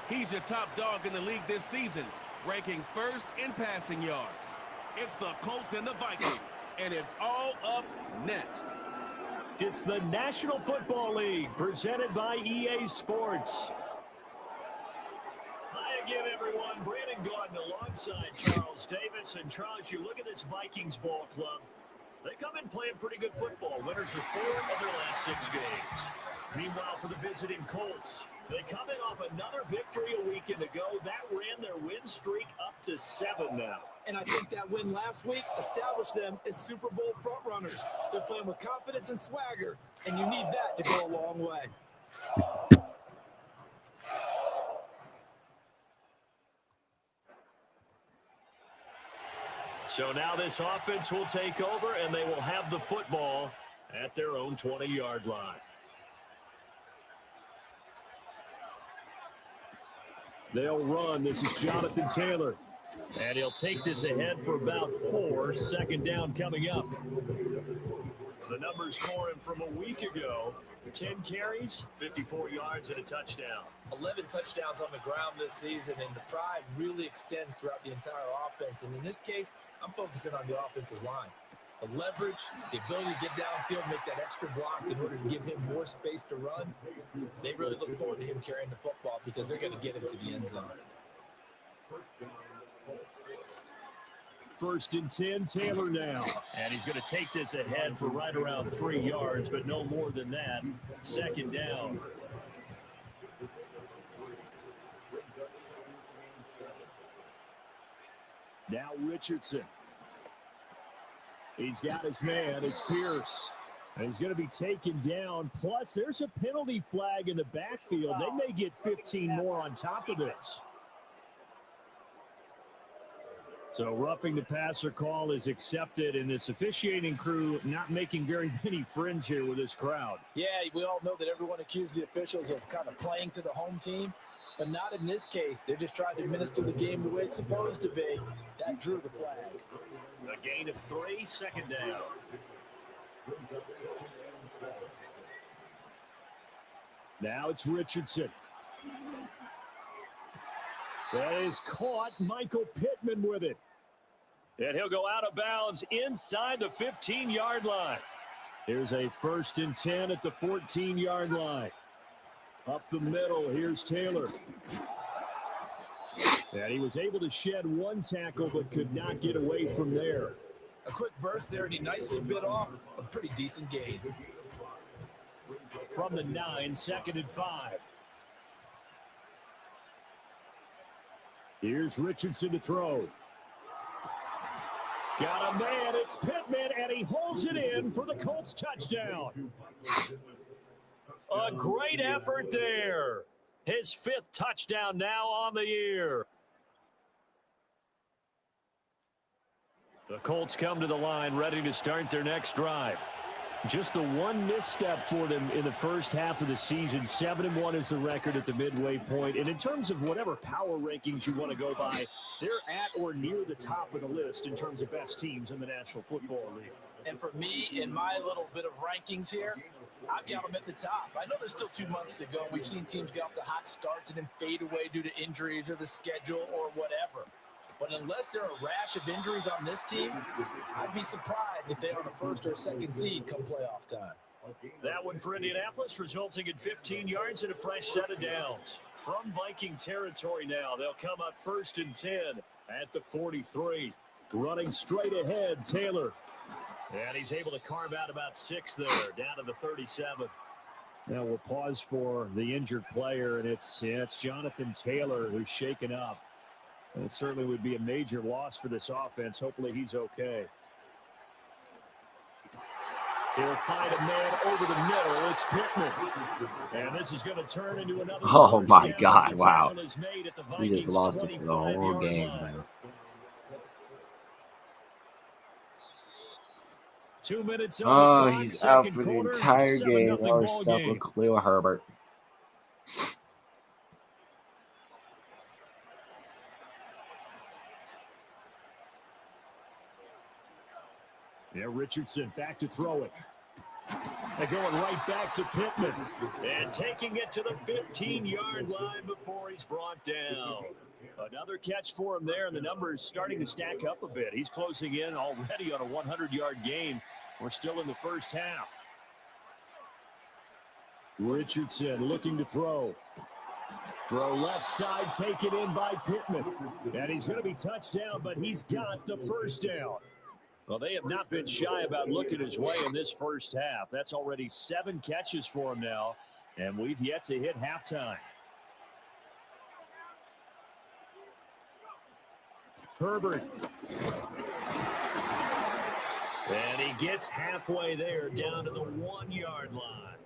He's your top dog in the league this season, ranking 1st in passing yards. It's the Colts and the Vikings, and it's all up next. It's the National Football League, presented by EA Sports. Hi again, everyone. Brandon Gaudin along courtside, Charles Davis. And Charles, you look at this Vikings ball club. They come in playing pretty good football. Winners of 4 of their last 6 games. Meanwhile, for the visiting Colts, they come in off another victory a weekend ago. That ran their win streak up to 7 now. And I think that win last week established them as Super Bowl frontrunners. They're playing with confidence and swagger, and you need that to go a long way. So now this offense will take over, and they will have the football at their own 20-yard line. They'll run. This is Jonathan Taylor. And he'll take this ahead for about 4. 2nd down coming up. The numbers for him from a week ago: 10 carries, 54 yards, and a touchdown. 11 touchdowns on the ground this season, and the pride really extends throughout the entire offense. And in this case, I'm focusing on the offensive line. The leverage, the ability to get downfield, make that extra block in order to give him more space to run. They really look forward to him carrying the football because they're going to get him to the end zone. 1st and 10, Taylor now. And he's going to take this ahead for right around 3 yards, but no more than that. 2nd down. Now Richardson. He's got his man. It's Pierce. And he's going to be taken down. Plus, there's a penalty flag in the backfield. They may get 15 more on top of this. So roughing the passer call is accepted, and this officiating crew not making very many friends here with this crowd. Yeah, we all know that everyone accused the officials of kind of playing to the home team, but not in this case. They're just trying to administer the game the way it's supposed to be. That drew the flag. A gain of 3, 2nd down. Now it's Richardson. That is caught. Michael Pittman with it. And he'll go out of bounds inside the 15-yard line. Here's a 1st and 10 at the 14-yard line. Up the middle, here's Taylor. And he was able to shed 1 tackle but could not get away from there. A quick burst there, and he nicely bit off a pretty decent gain. From the 9, 2nd and 5. Here's Richardson to throw. Got a man, it's Pittman, and he holds it in for the Colts touchdown. A great effort there. His 5th touchdown now on the year. The Colts come to the line ready to start their next drive. Just the 1 misstep for them in the first half of the season. 7-1 is the record at the midway point. And in terms of whatever power rankings you want to go by, they're at or near the top of the list in terms of best teams in the National Football League. And for me, in my little bit of rankings here, I've got them at the top. I know there's still 2 months to go. We've seen teams get off to hot starts and then fade away due to injuries or the schedule or whatever. But unless there are a rash of injuries on this team, I'd be surprised if they're on a 1st or 2nd seed come playoff time. That one for Indianapolis, resulting in 15 yards and a fresh set of downs. From Viking territory now, they'll come up 1st and 10 at the 43. Running straight ahead, Taylor. And he's able to carve out about 6 there, down to the 37. Now we'll pause for the injured player, and it's Jonathan Taylor who's shaken up. And it certainly would be a major loss for this offense. Hopefully he's okay. He'll find a man over the middle. It's Pittman. And this is going to turn into another. Oh, my God. Wow. He just lost it for the whole game, man. 2 minutes on the clock, he's out for the quarter, entire game. Now we're ball stuck game. with Khalil Herbert. Yeah, Richardson back to throw it. They're going right back to Pittman. And taking it to the 15-yard line before he's brought down. Another catch for him there, and the numbers starting to stack up a bit. He's closing in already on a 100-yard game. We're still in the first half. Richardson looking to throw. Throw left side, taken in by Pittman. And he's going to be touched down, but he's got the first down. Well, they have not been shy about looking his way in this first half. That's already 7 catches for him now, and we've yet to hit halftime. Herbert. And he gets halfway there, down to the 1-yard line.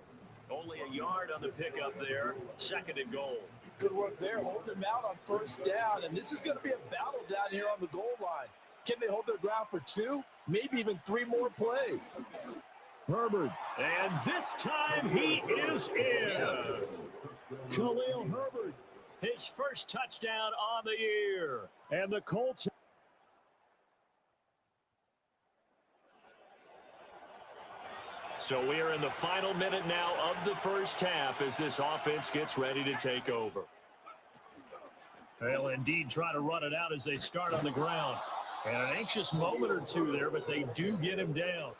Only a yard on the pickup there, 2nd and goal. Good work there, holding them out on first down, and this is going to be a battle down here on the goal line. Can they hold their ground for 2, maybe even 3 more plays? Herbert, and this time he is in. Yes. Khalil Herbert, his first touchdown on the year. And the Colts. So we are in the final minute now of the first half as this offense gets ready to take over. They'll indeed try to run it out as they start on the ground. And an anxious moment or two there, but they do get him down.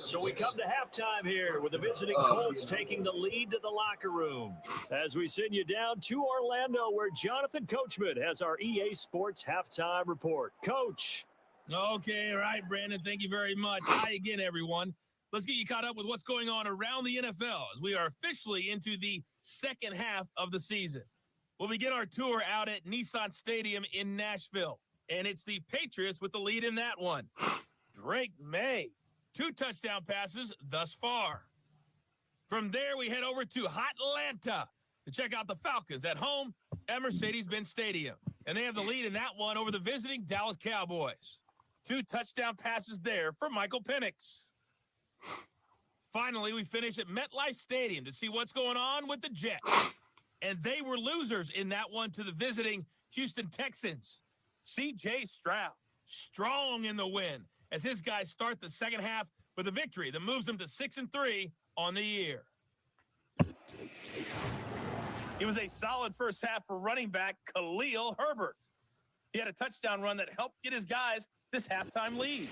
So we come to halftime here with the visiting Colts taking the lead to the locker room. As we send you down to Orlando, where Jonathan Coachman has our EA Sports halftime report. Coach. Okay, all right, Brandon. Thank you very much. Hi again, everyone. Let's get you caught up with what's going on around the NFL as we are officially into the second half of the season. We'll begin our tour out at Nissan Stadium in Nashville, and it's the Patriots with the lead in that one. Drake May, 2 touchdown passes thus far. From there, we head over to Hotlanta to check out the Falcons at home at Mercedes-Benz Stadium, and they have the lead in that one over the visiting Dallas Cowboys. 2 touchdown passes there for Michael Penix. Finally, we finish at MetLife Stadium to see what's going on with the Jets. And they were losers in that one to the visiting Houston Texans. C.J. Stroud, strong in the win as his guys start the second half with a victory that moves them to 6-3 on the year. It was a solid first half for running back Khalil Herbert. He had a touchdown run that helped get his guys this halftime lead.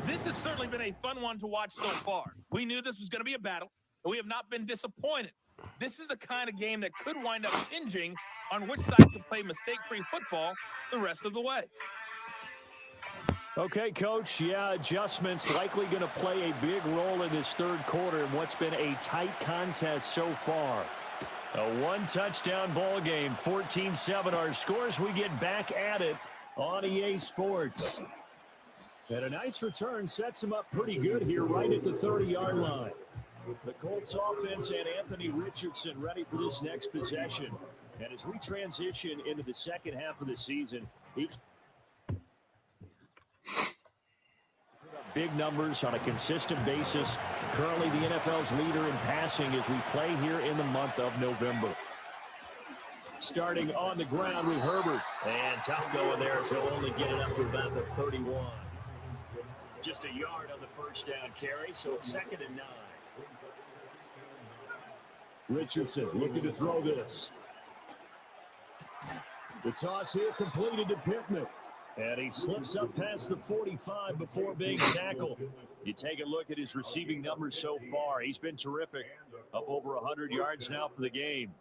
This has certainly been a fun one to watch so far. We knew this was going to be a battle, and we have not been disappointed. This is the kind of game that could wind up hinging on which side can play mistake-free football the rest of the way. Okay, Coach. Yeah, adjustments likely going to play a big role in this third quarter in what's been a tight contest so far. A 1-touchdown ball game, 14-7 our scores. We get back at it on EA Sports. And a nice return sets him up pretty good here right at the 30-yard line. The Colts offense and Anthony Richardson ready for this next possession. And as we transition into the second half of the season, big numbers on a consistent basis. Currently the NFL's leader in passing as we play here in the month of November. Starting on the ground with Herbert. And tough going there as he'll only get it up to about the 31. Just a yard on the first down carry, so it's 2nd and 9. Richardson looking to throw this. The toss here completed to Pittman. And he slips up past the 45 before being tackled. You take a look at his receiving numbers so far. He's been terrific. Up over 100 yards now for the game.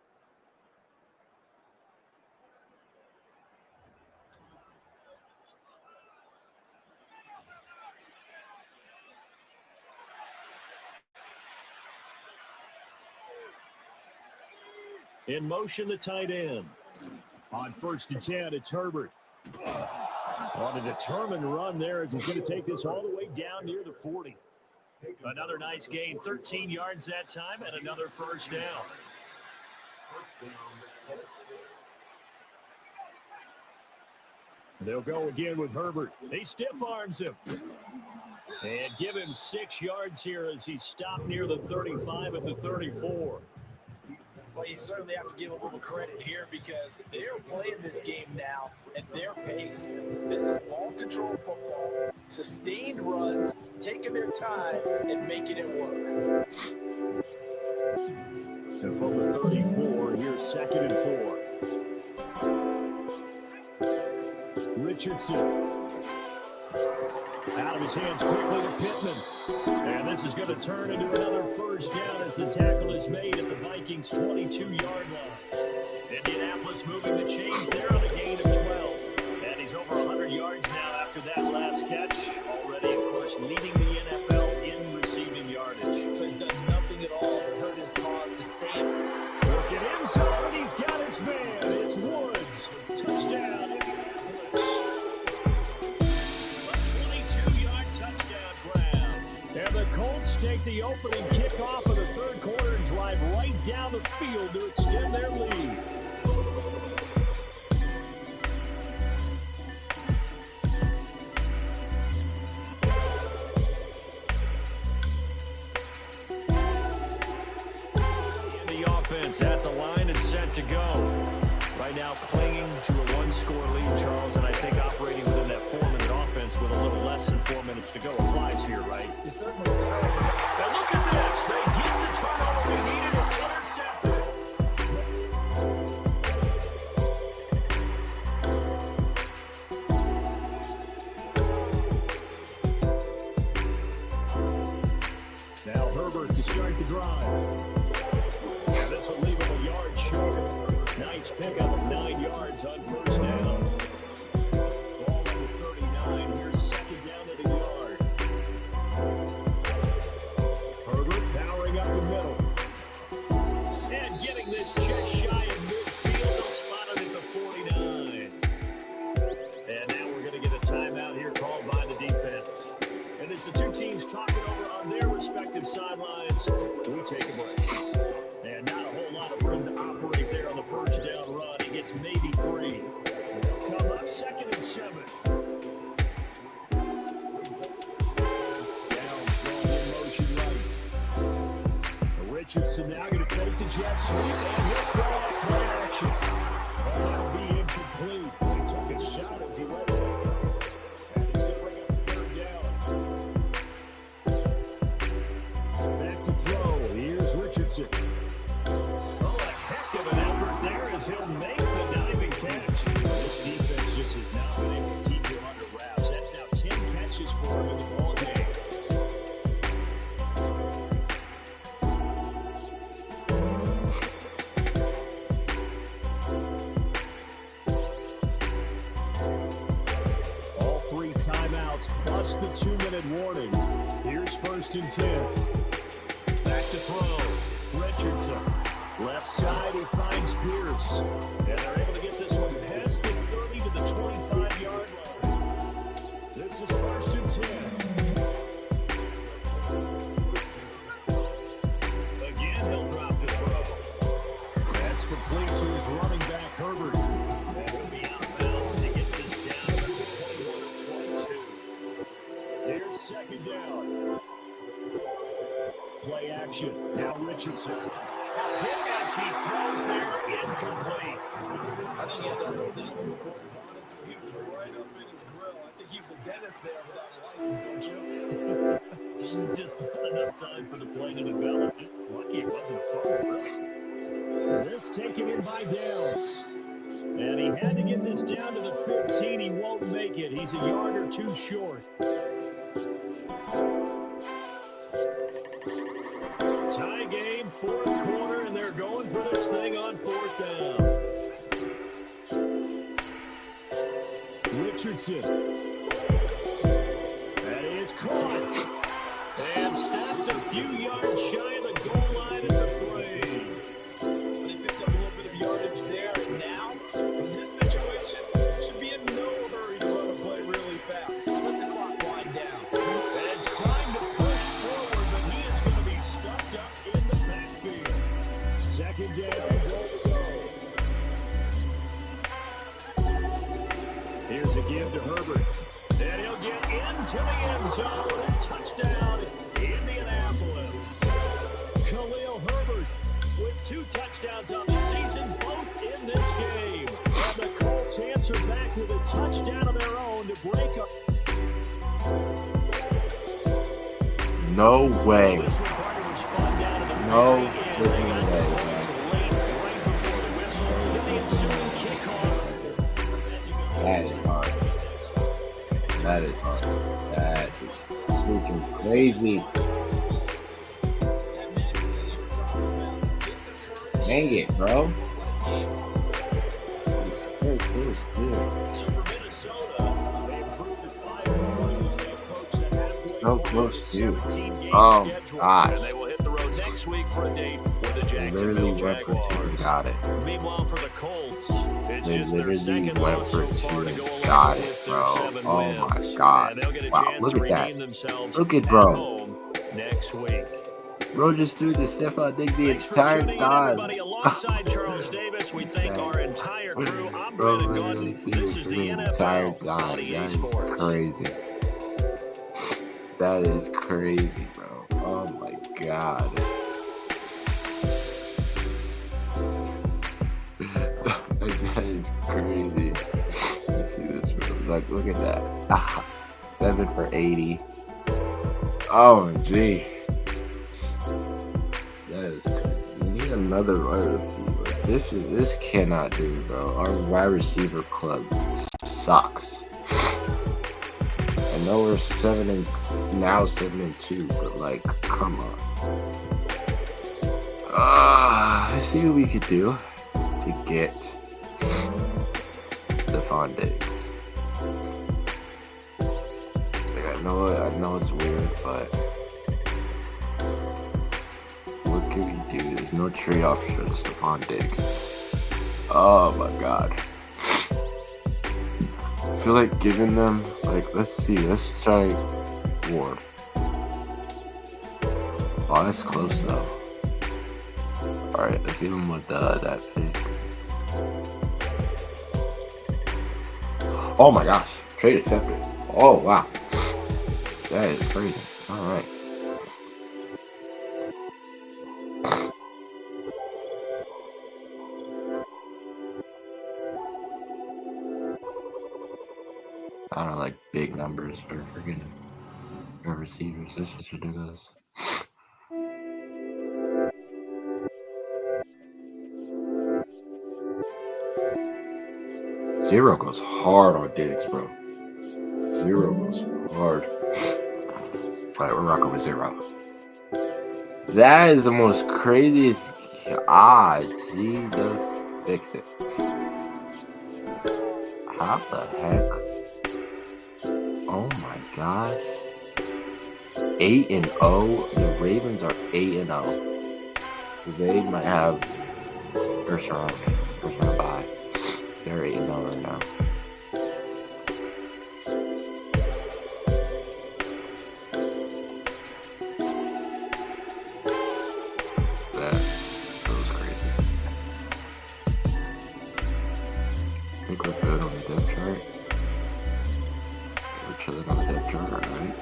In motion, the tight end. On 1st and 10, it's Herbert. On a determined run there as he's going to take this all the way down near the 40. Another nice gain, 13 yards that time, and another first down. They'll go again with Herbert. He stiff arms him. And give him 6 yards here as he stopped near the 35 at the 34. Well, you certainly have to give a little credit here because they're playing this game now at their pace. This is ball control football, sustained runs, taking their time and making it work. And from the 34, here's 2nd and 4. Richardson. Out of his hands quickly to Pittman. And this is going to turn into another first down as the tackle is made at the Vikings' 22-yard line. Indianapolis moving the chains there on a gain of 12. And he's over 100 yards now after that last catch. Already, of course, leading the NFL in receiving yardage. So he's done nothing at all to hurt his cause to stay in. Working inside, he's got his man. It's Woods. Touchdown, Indianapolis. A 22-yard touchdown grab. And the Colts take the opening kickoff of the third quarter and drive right down the field to extend their lead. At the line and set to go. Right now clinging to a one-score lead, Charles, and I think operating within that 4-minute offense with a little less than 4 minutes to go applies here, right? It certainly does. Now look at this. They get the turnover they needed. It's intercepted. Now Herbert to start the drive. This will leave him a yard short. Nice pickup of 9 yards on first down. Ball number 39. Here's second down at a yard. Herbert powering up the middle. And getting this just shy of midfield. They'll spot it at the 49. And now we're going to get a timeout here called by the defense. And as the two teams talk it over on their respective sidelines, we take a break. And not a whole lot of room to operate there on the first down run. He gets maybe 3. Come up 2nd and 7. Down, throwing in motion right. Richardson now going to fake the jet sweep, and he'll throw out play action. Oh, that'll be incomplete. He took a shot as he went there. And he's going to bring up the third down. Back to throw. Here's Richardson. He'll make the diving catch. This defense just has not been able to keep him under wraps. That's now 10 catches for him in the ball game. All 3 timeouts plus the 2-minute warning. Here's 1st and 10. Back to throw. Richardson. Left side, he finds Pierce. And they're able to get this one past the 30 to the 25-yard line. This is 1st and 10. Again, he'll drop the throw. That's complete to his running back, Herbert. And he'll be out of bounds as he gets this down to the 21-22. Here's 2nd down. Play action. Now Richardson. Hit as he throws there, incomplete. I think he had to hold that one before he wanted to. He was right up in his grill. I think he was a dentist there without a license, don't you? Just not enough time for the play to develop. Lucky it wasn't a fumble, really. This taken in by Downs. And he had to get this down to the 15. He won't make it. He's a yard or 2 short. Tie game, 4th quarter, and they're going for this thing on 4th down. Richardson. That is caught. And stopped a few yards shy of the goal line at the 3. They picked up a little bit of yardage there, and now, in this situation, should be in no hurry to run a play really fast. Let the clock wind down. And trying to push forward, but he is going to be stuffed up in the backfield. 2nd down, goal to go. Here's a give to Herbert. And he'll get into the end zone. A touchdown, Indianapolis. Khalil Herbert with 2 touchdowns on the season, both in this game. And the Colts answer back with a touchdown of their own to break up. No way. This one, Parker, was fun down to the No very end. freaking They got way, the points late, right before the whistle. Then the ensuing kickoff. That is hard. That is hard. That is freaking crazy. Dang it, bro. It's very close, too. So for Minnesota, they improved to 5-3 as they approach the halfway So point close, of the too. 17-game Oh, schedule. gosh. And they will hit the road next week for a date with the They Jacksonville literally went for 2 and Jaguars. got it. Meanwhile, for the Colts, it's They just their literally second went loss for so 2 far to and go got along it, with their bro. 7 Oh wins. my god. And they'll get a Wow, chance look to at that. redeem themselves Look at at bro. home next week. Bro just threw the Stephon Diggs the Thanks for entire tuning in, time. everybody. Alongside Charles Davis, we thank our entire crew. I'm Bro Brandon literally Gordon. threw This is the the entire NFL time. on EA That is Sports. crazy. That is crazy, bro. Oh my god. That is crazy. Let's see this, bro. Like, look at that. 7 for 80. Oh, gee. That is crazy. We need another wide receiver. This cannot do, bro. Our wide receiver club sucks. I know we're 7-2, but like, come on. Let's see what we could do to get Stephon Diggs. Like, I know it's weird, but what can we do? There's no trade-off for Stephon Diggs. Oh my god. I feel like giving them, like, let's try Ward. Oh, that's close though. Alright, let's give him with that pick. Oh my gosh, trade accepted. Oh wow. That is crazy. Alright. I don't like big numbers for freaking receivers. This is ridiculous. Zero goes hard on Diggs, bro. Zero goes hard. Alright, we're rocking with 0. That is the most craziest. Jesus, fix it. How the heck? Oh my gosh. 8-0. The Ravens are 8-0. So they might have first round bye. They're 8-0 right now. That was crazy. I think we're good on the depth chart. We're chilling on the depth chart, right?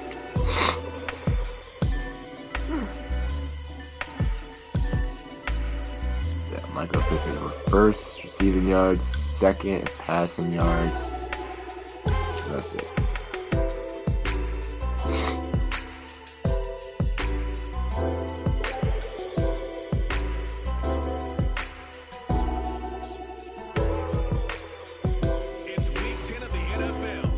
Yeah, Michael Pickett for first receiving yards, second passing yards. That's it. It's week 10 of the NFL,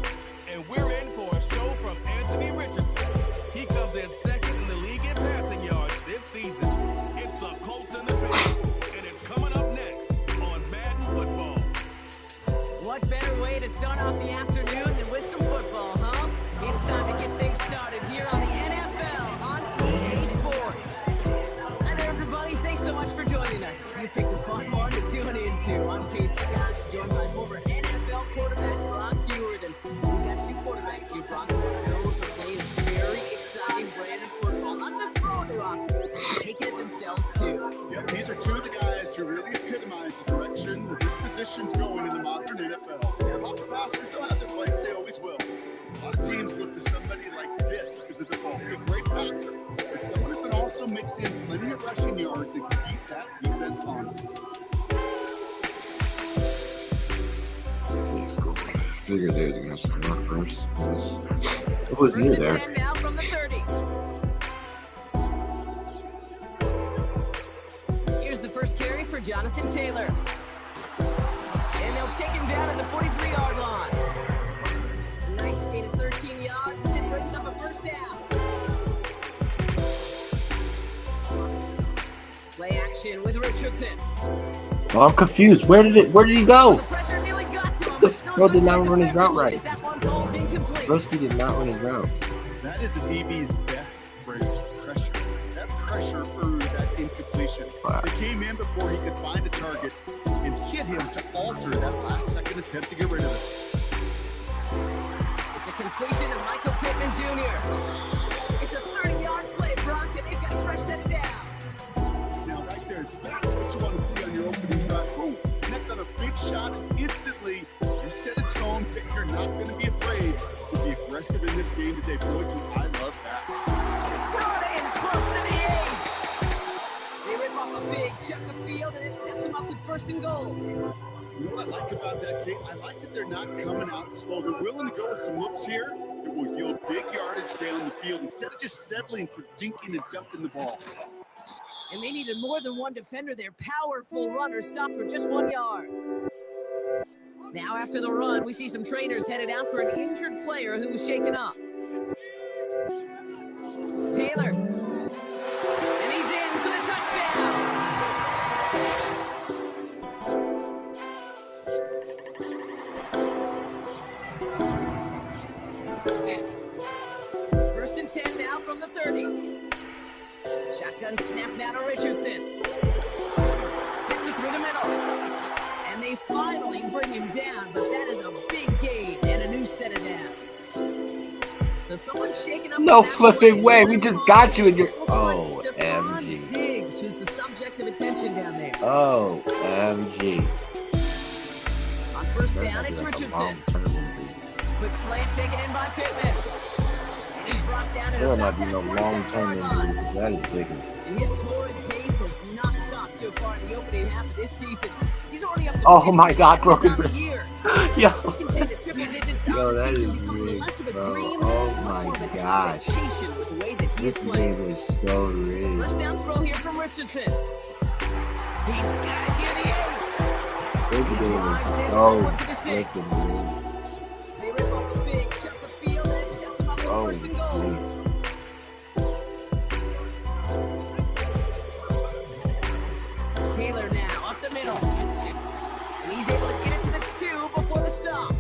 and we're in for a show from Anthony Richardson. He comes in second in the league in passing yards this season. It's the Colts and the Bills, and it's coming up next on Madden Football. What better way to start off the afternoon than with some football, huh? It's time to get things started here on the NFL on EA Sports. Hi there, everybody. Thanks so much for joining us. You picked a fun one to tune into. I'm Kate Scott, joined by former NFL quarterback Brock Heward, and we've got 2 quarterbacks here, Brock, who are known for playing a very exciting brand of football. Not just throwing the rock, taking it themselves too. Yep, these are 2 of the guys who really epitomize the direction that this position's going in the modern NFL. Pocket passers will have their place, they always will. A lot of teams look to somebody like this as a default. A great passer, but someone who can also mix in plenty of rushing yards and keep that defense honest. Let's go. I figured they was gonna start first. It was near First and there. 10 now from the 30. Here's the first carry for Jonathan Taylor. And they'll take him down at the 43-yard line. A nice gain of 13 yards as it brings up a first down. Play action. action with Richardson. Oh, I'm confused. Where did he go? The pressure nearly got to him, The but still bro did good not run his route defensively right. as that one falls incomplete. Broski did not run his route. That is a DB's best friend, pressure. That pressure earned that incompletion. Wow. They came in before he could find a target and hit him to alter that last-second attempt to get rid of it. It's a completion of Michael Pittman Jr. It's a 30-yard play, Brock, and they've got a fresh set of downs. Now, right there, that's what you want to see on your opening drive. Boom, connect on a big shot, and instantly you set a tone that you're not going to be afraid to be aggressive in this game today. Boy, do I love that. Brought in close to the 8. They rip off a big chunk of field, and it sets them up with 1st and goal. You know what I like about that, Kate? I like that they're not coming out slow. They're willing to go with some looks here that will yield big yardage down the field instead of just settling for dinking and dumping the ball. And they needed more than one defender. Their powerful runner stopped for just 1 yard. Now after the run, we see some trainers headed out for an injured player who was shaken up. Taylor. And he's in for the touchdown. First and 10 now from the 30. Shotgun snap now to Richardson. Fits it through the middle. And they finally bring him down, but that is a big gain and a new set of downs. So someone's shaking up. No flipping way. We just got you in your. Looks Oh, like Stephon MG. Diggs, who's the subject of attention down there. Oh, MG. On first down, it's Richardson. Quick slant taken in by Pittman. And he's brought down at There about might be that no 47-yard long-term line. injury. That is big. And his torrid pace has not stopped so far in the opening half of this season. He's already up to Oh my God, catches broken on the wrist. year. Yo. We can say that triple digits Yo, on the that season is becoming rigged, less of a bro. dream, Oh much my more of an gosh. expectation with the way that he's This playing. game is so rigged. First down throw here from Richardson. He's got it near the 8. This game drives is this so forward to the 6. freaking rigged. They rip off a big chunk of field and it sets him up with Oh, 1st and goal. geez. Taylor now up the middle. And he's able to get it to the 2 before the stop.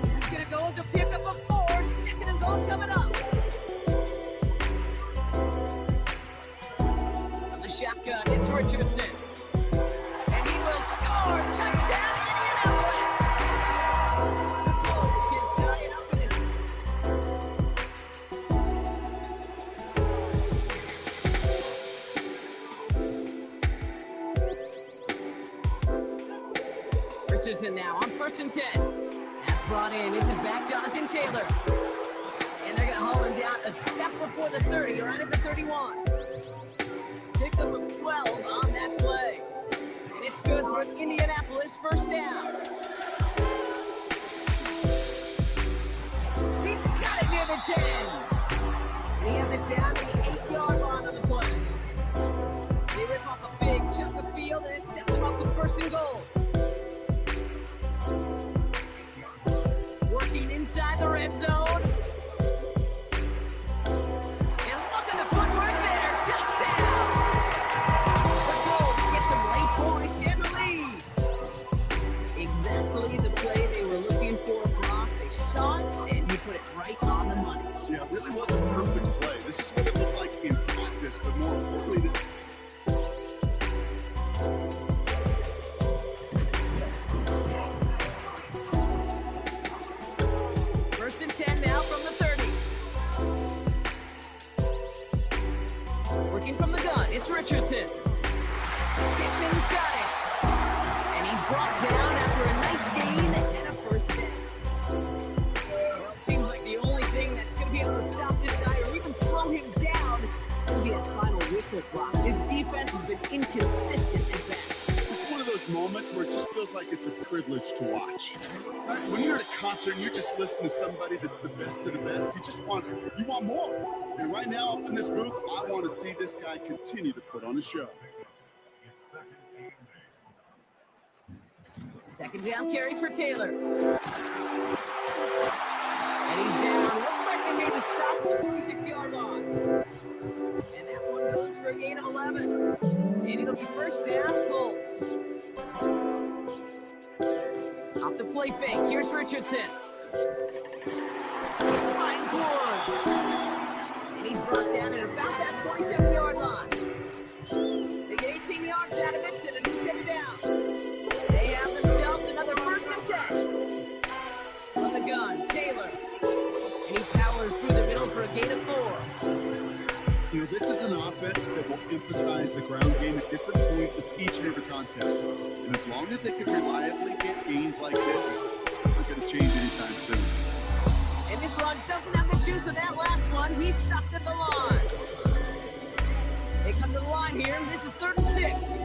This is going to go as a pickup of 4. 2nd and goal coming up. From the shotgun, it's Richardson. And he will score. Touchdown, Indianapolis. The Colts can tie it up in this. Richardson now on 1st and 10. That's brought in. It's his back, Jonathan Taylor. And they're going to haul him down a step before the 30, or right at the 31. Pickup of 12 on that play. And it's good for an Indianapolis 1st down. He's got it near the 10. And he has it down to the 8-yard line on the play. They rip off a big chunk of field, and it sets him up with 1st and goal. Working inside the red zone. And look at the footwork there. Touchdown. The Colts get some late points in the lead. Exactly the play they were looking for, Brock. They saw it, and he put it right on the money. Yeah, it really was a perfect play. This is what it looked like in practice, but more importantly, First and 10 now from the 30. Working from the gun, it's Richardson. Pittman's got it. And he's brought down after a nice gain and a 1st down. Well, it seems like the only thing that's going to be able to stop this guy or even slow him down is going to be that final whistle block. His defense has been inconsistent at best. it's one of those moments where it just feels like it's a privilege to watch. Right? When you're at a concert and you're just listening to somebody that's the best of the best, you want more. And right now up in this booth, I want to see this guy continue to put on a show. 2nd down carry for Taylor. And he's down. Looks like they made the stop at the 46-yard line. And that one goes passes for a gain of 11. And it'll be first down, Colts. Off the play fake, here's Richardson. Finds Ward. And he's brought down at about that 27-yard line. They get 18 yards out of it and a new set of downs. They have themselves another 1st and 10. On the gun, Taylor. And he powers through the middle for a gain of 4. You know, this is an offense that will emphasize the ground game at different points of each and every contest. And as long as they can reliably get gains like this, it's not going to change anytime soon. And this run doesn't have the juice of that last one. He's stopped at the line. They come to the line here, and this is 3rd and 6.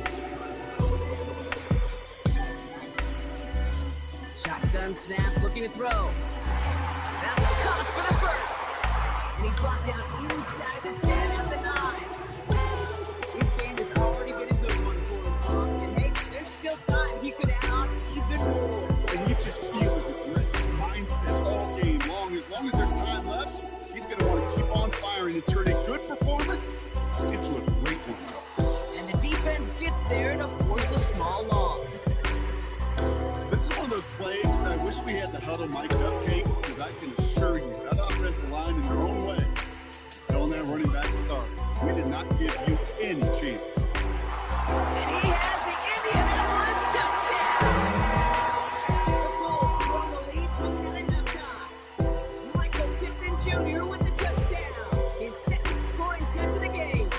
Shotgun snap, looking to throw. That's caught for the first. And he's brought down inside the 10 at the 9. This game has already been a good one for him. And hey, there's still time. He could add on even more. And you just feel his aggressive mindset all game long. As long as there's time left, he's going to want to keep on firing and turn a good performance into a great one. And the defense gets there to force a small loss. This is one of those plays that I wish we had the huddle mic'd up, Kate, because I can assure you that offensive line in their own way is telling that running back, sorry, we did not give you any chance. And he has the Indianapolis touchdown! The Colts draw the lead from the halftime. Michael Pittman Jr. with the touchdown. His 2nd scoring catch of the game.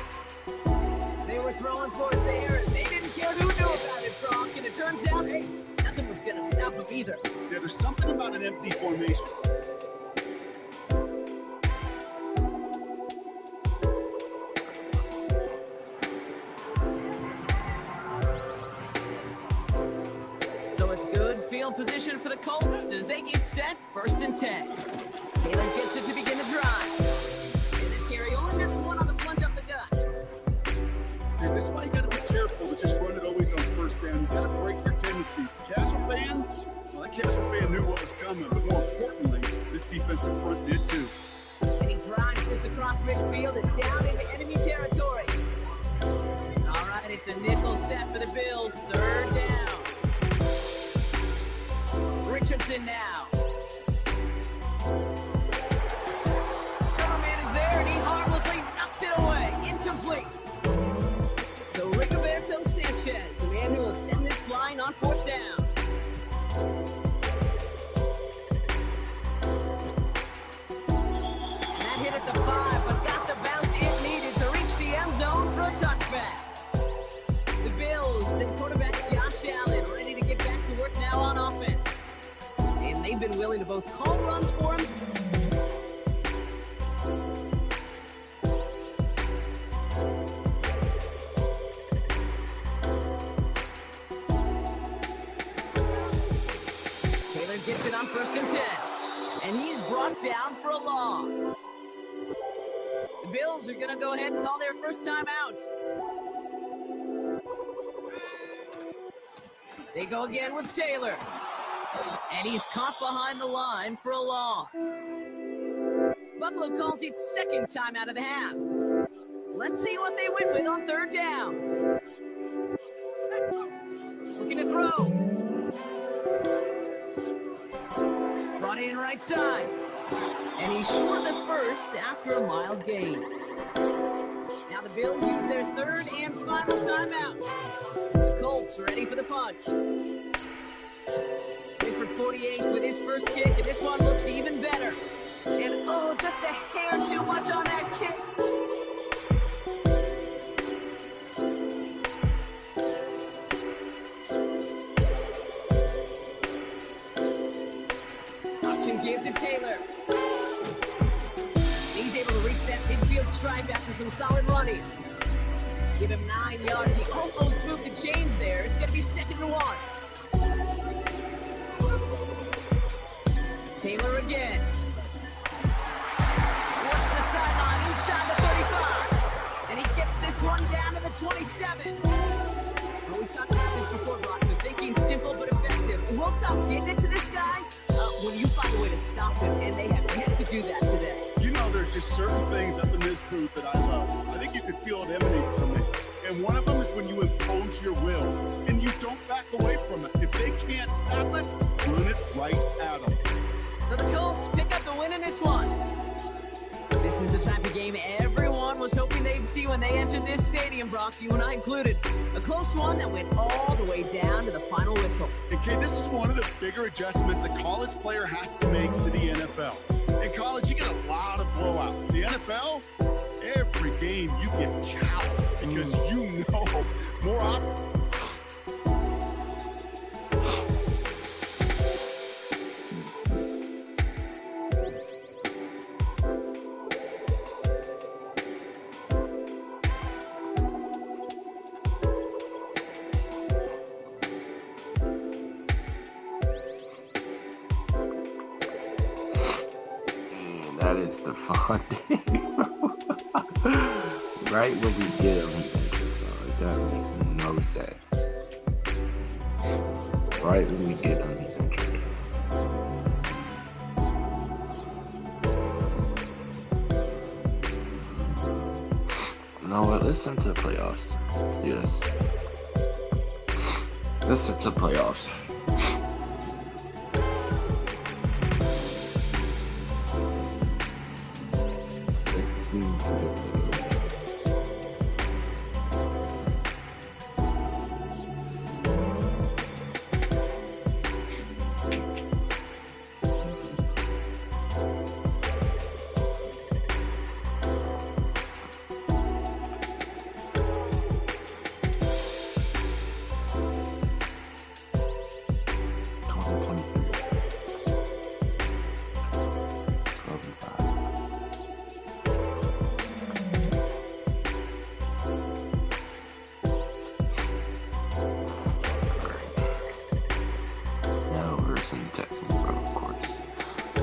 They were throwing for it there, and they didn't care who knew about it, Brock. And it turns out, hey, nothing was going to stop him either. Yeah, there's something about an empty formation. So it's good field position for the Colts as they get set, 1st and 10. Taylor gets it to begin the drive. And then carry only gets one on the plunge up the gut. And this is why you got to be careful to just run it always on 1st down. You got to break your tendencies. Casual fan, well, that casual fan knew what was coming, but more importantly, this defensive front did too. And he drives this across midfield and down into enemy territory. All right, it's a nickel set for the Bills, 3rd down. Richardson now. Coverman is there, and he harmlessly knocks it away. Incomplete. So Rigoberto Sanchez, the man who will send this flying on 4th down. And that hit at the 5, but got the bounce it needed to reach the end zone for a touchback. The Bills and quarterback Josh Allen ready to get back to work now on offense. And they've been willing to both call runs for him. Taylor gets it on 1st and 10. And he's brought down for a loss. The Bills are going to go ahead and call their first time out. They go again with Taylor. And he's caught behind the line for a loss. Buffalo calls it 2nd time out of the half. Let's see what they went with on 3rd down. Looking to throw. Brought in right side. And he's short the 1st after a mild gain. Now the Bills use their 3rd and final timeout. The Colts ready for the punt. For 48 with his first kick, and this one looks even better. And oh, just a hair too much on that kick. Option give to Taylor. He's able to reach that midfield stripe after some solid running. Give him 9 yards. He almost moved the chains there. It's going to be 2nd and 1. Taylor again. Works the sideline inside the 35. And he gets this one down to the 27. Well, we talked about this before, Brock. The thinking simple but effective. We'll stop getting it to this guy when you find a way to stop him, and they have yet to do that today. You know, there's just certain things up in this booth that I love. I think you could feel it emanate from it. And one of them is when you impose your will and you don't back away from it. If they can't stop it, run it right at them. So the Colts pick up the win in this one. This is the type of game everyone was hoping they'd see when they entered this stadium, Brock, you and I included. A close one that went all the way down to the final whistle. Okay, this is one of the bigger adjustments a college player has to make to the NFL. In college, you get a lot of blowouts. The NFL, every game you get calloused because you know more often. That is the fun thing. Right when we get him, like, that makes no sense. Right when we get him, he's injured. No, but listen to the playoffs. Let's do this. Listen to playoffs.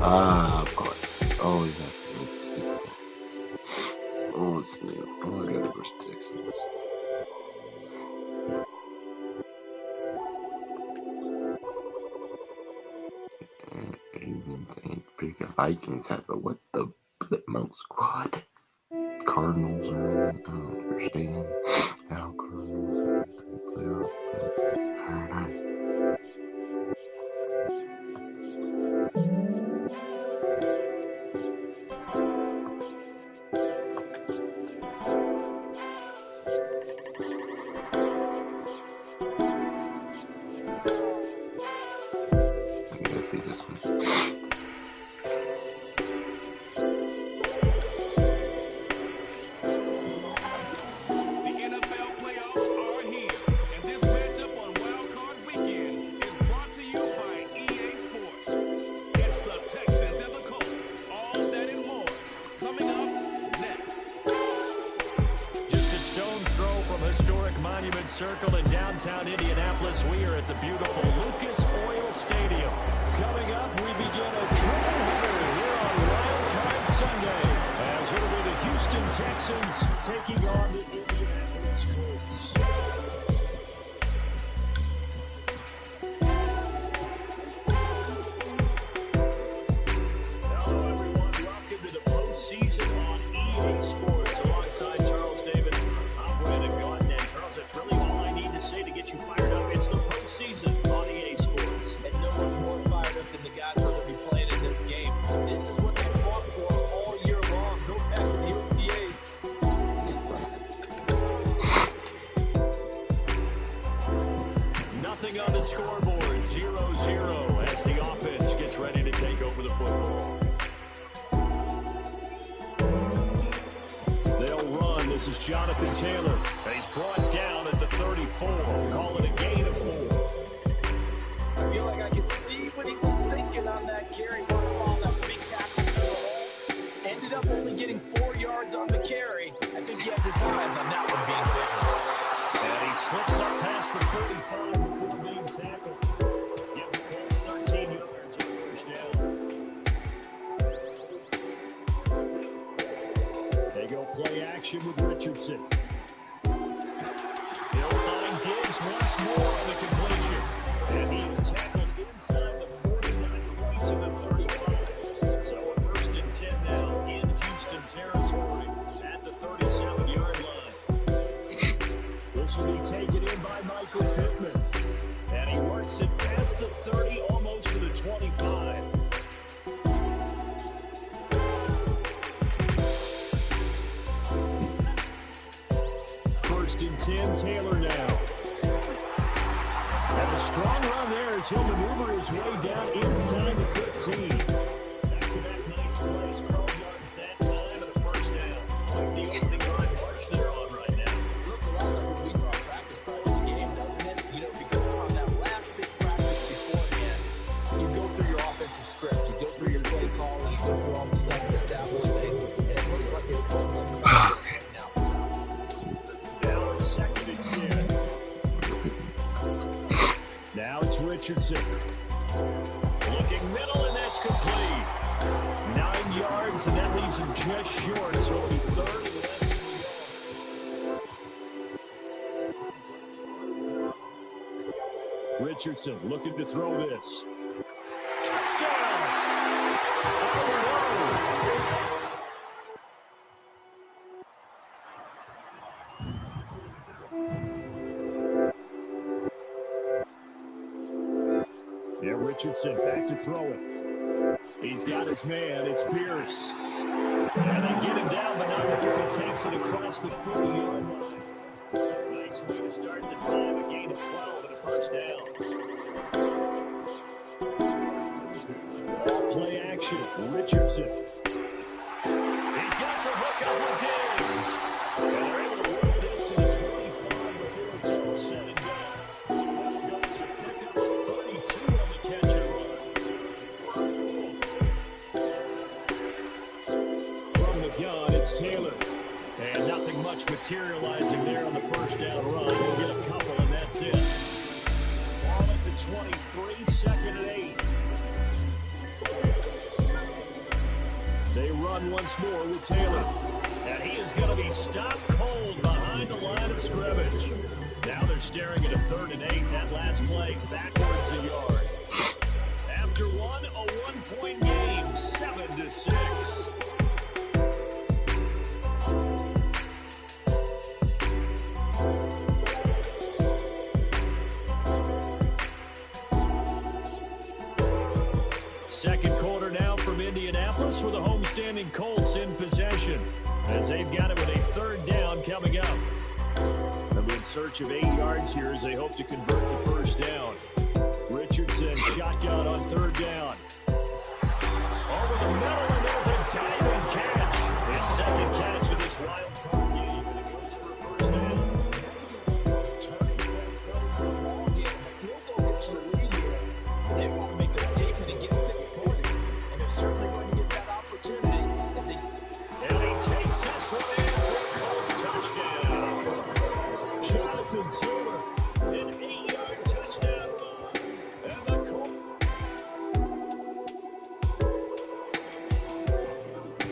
Of course. Oh, it's new. Oh, I gotta verse Texans. Ravens ain't big. Vikings have a what the Blitmo squad? Cardinals are in. I don't understand how Cardinals playoff. Circle in downtown Indianapolis. We are at the beautiful Lucas Oil Stadium. Coming up, we begin a triple header here on Wild Card Sunday, as it'll be the Houston Texans taking on the Indianapolis Colts. Hello, everyone. Welcome to the postseason on EA Sports. Alongside Charles David, I'm Brandon Gauntner. Charles, that's really all I need to say to get you fired up. It's the postseason on EA Sports. And no one's more fired up than the guys who are going to be playing in this game. This is what they fought for all year long. Go back to the OTAs. Nothing on the scoreboard. 0-0 as the offense gets ready to take over the football. They'll run. This is Jonathan Taylor. He's brought down at the 34. Call it a gain of 4. I feel like I could see what he was thinking on that carry. One ball, that big tackle through the hole. Ended up only getting 4 yards on the carry. I think he had his eyes on that one being bigger. And he slips up past the 35 before being tackled. Give the Colts 13 yards on first down. They go play action with Richardson. He'll find Diggs once more on the completion. And he is tackled inside the 49, right to the 35. So a 1st and 10 now in Houston territory at the 37-yard line. This will be taken in by Michael Pittman. And he works it past the 30, almost to the 25. First and 10, Taylor now. And a strong run there as he'll maneuver his way down inside the 15. Back-to-back nice plays, 12 yards that time, and a first down. Like the opening drive march they're on right now. Looks a lot like what we saw in practice prior to the game, doesn't it? You know, because on that last big practice beforehand, you go through your offensive script, you go through your play calling, you go through all the stuff and establish things, and it looks like it's coming like clockwork right now for them. Now it's second and 10. Now it's Richardson. Looking middle, and that's complete. 9 yards, and that leaves him just short, so it'll be third and less than a yard. Richardson looking to throw this. Touchdown! Oh, yeah, Richardson back to throw it. He's got his man. It's Pierce. And they get him down, but not before he takes it across the 40-yard line. Nice way to start the drive. A gain of 12 and a first down. All play action. Richardson. He's got the hook up with Diggs. And they're able to work this to the 25 before it's all said and done. It's a pickup of 32 on the catch and run. From the gun, it's Taylor. And nothing much materializing there on the first down run. We'll get a couple, and that's it. Ball at the 23, second and 8. They run once more with Taylor. And he is going to be stopped cold behind the line of scrimmage. Now they're staring at a third and 8. That last play backwards a yard. After one, a one-point game, 7-6. Second quarter now from Indianapolis with the homestanding Colts in possession as they've got it with a third down coming up. They'll be in search of 8 yards here as they hope to convert the first down. Richardson shotgun on third down. Over the middle, and there's a diving catch. His second catch of this wild card game, and it goes for a first down. Turning back for a ball game. The field goal gets the lead here. They want to make a statement and get 6 points, and they're certainly going to get that opportunity as they. And he takes this one in for a Colts touchdown. Jonathan Taylor, an 8-yard touchdown run, and the Colts.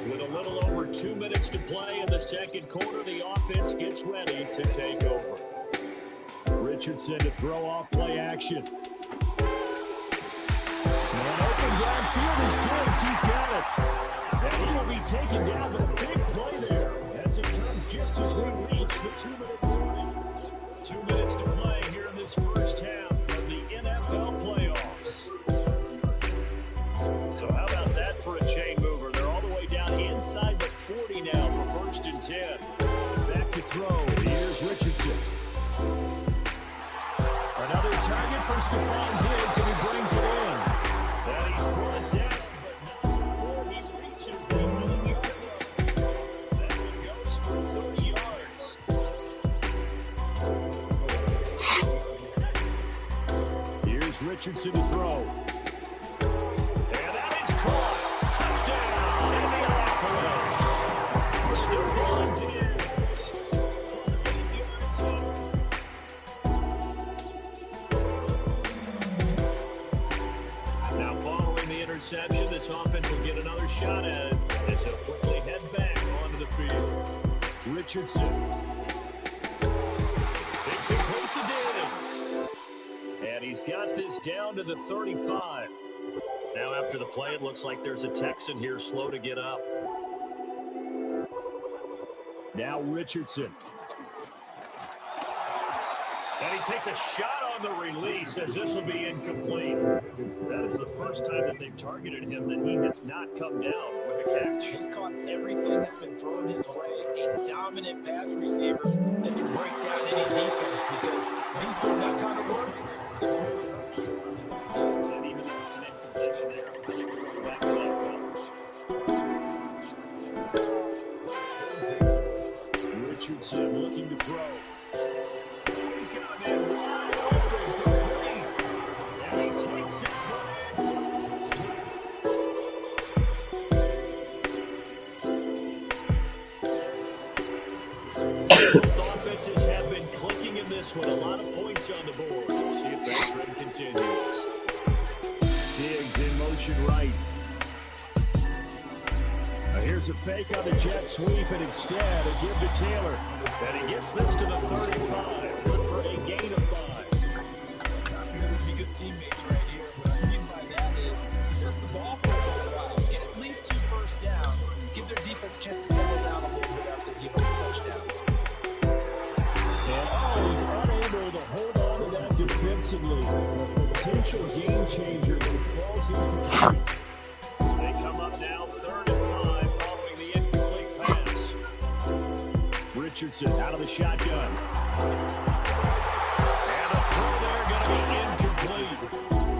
With a little over 2 minutes to play in the second quarter, the offense gets ready to take over. Richardson to throw off play action. And open downfield is Diggs. He's got it. And he will be taken down with a big play there as it comes just as we reach the 2-minute warning. 2 minutes to play here in this first half from the NFL playoffs. So how about that for a chain mover? They're all the way down inside the 40 now for first and 10. Back to throw. Here's Richardson. Another target for Stephon Diggs, and he brings it in. And he's brought down, but not before he reaches the 9-yard line. That one goes for 30 yards. Here's Richardson to throw. And that is caught. Touchdown, Indianapolis. Stephon Diggs from the 8-yard line. Now following the interception, this offense will get another shot at it as he'll quickly head back onto the field. Richardson. It's complete to Diggs. And he's got this down to the 35. Now after the play, it looks like there's a Texan here slow to get up. Now Richardson. And he takes a shot on the release as this will be incomplete. That is the first time that they've targeted him that he has not come down with a catch. He's caught everything that's been thrown his way. A dominant pass receiver that can break down any defense because when he's doing that kind of work, it really hurts. And even though it's an incompletion there, I think we're going back to that. Richardson looking to throw. He's got it wide open to Green. And he takes it Both offenses have been clicking in this one. A lot of points on the board. We'll see if that trend continues. Diggs in motion right. Here's a fake on the jet sweep, and instead a give to Taylor. And he gets this to the 35. Good for a gain of 5. It's time for them to be good teammates right here. What I mean by that is possess the ball for a little while. Get at least 2 first downs. Give their defense a chance to settle down a little bit after they give up a touchdown. And he's unable to hold on to that defensively. A potential game changer that falls into. They come up now 3rd and 5 following the incomplete pass. Richardson out of the shotgun. And a throw there going to be incomplete.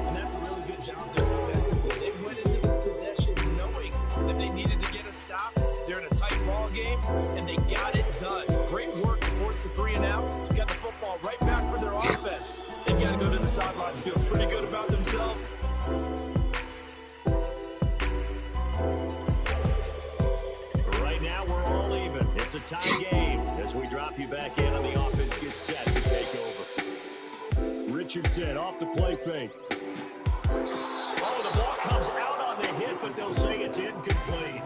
And that's a really good job there defensively. They went into this possession knowing that they needed to get a stop. They're in a tight ball game, and they got it done. Great work to force the 3 and out. Got the football right back for their offense. They've got to go to the sidelines, feel pretty good about themselves. Right now, we're all even. It's a tie game as we drop you back in and the offense gets set to take over. Richardson off the play fake. Oh, the ball comes out on the hit, but they'll say it's incomplete.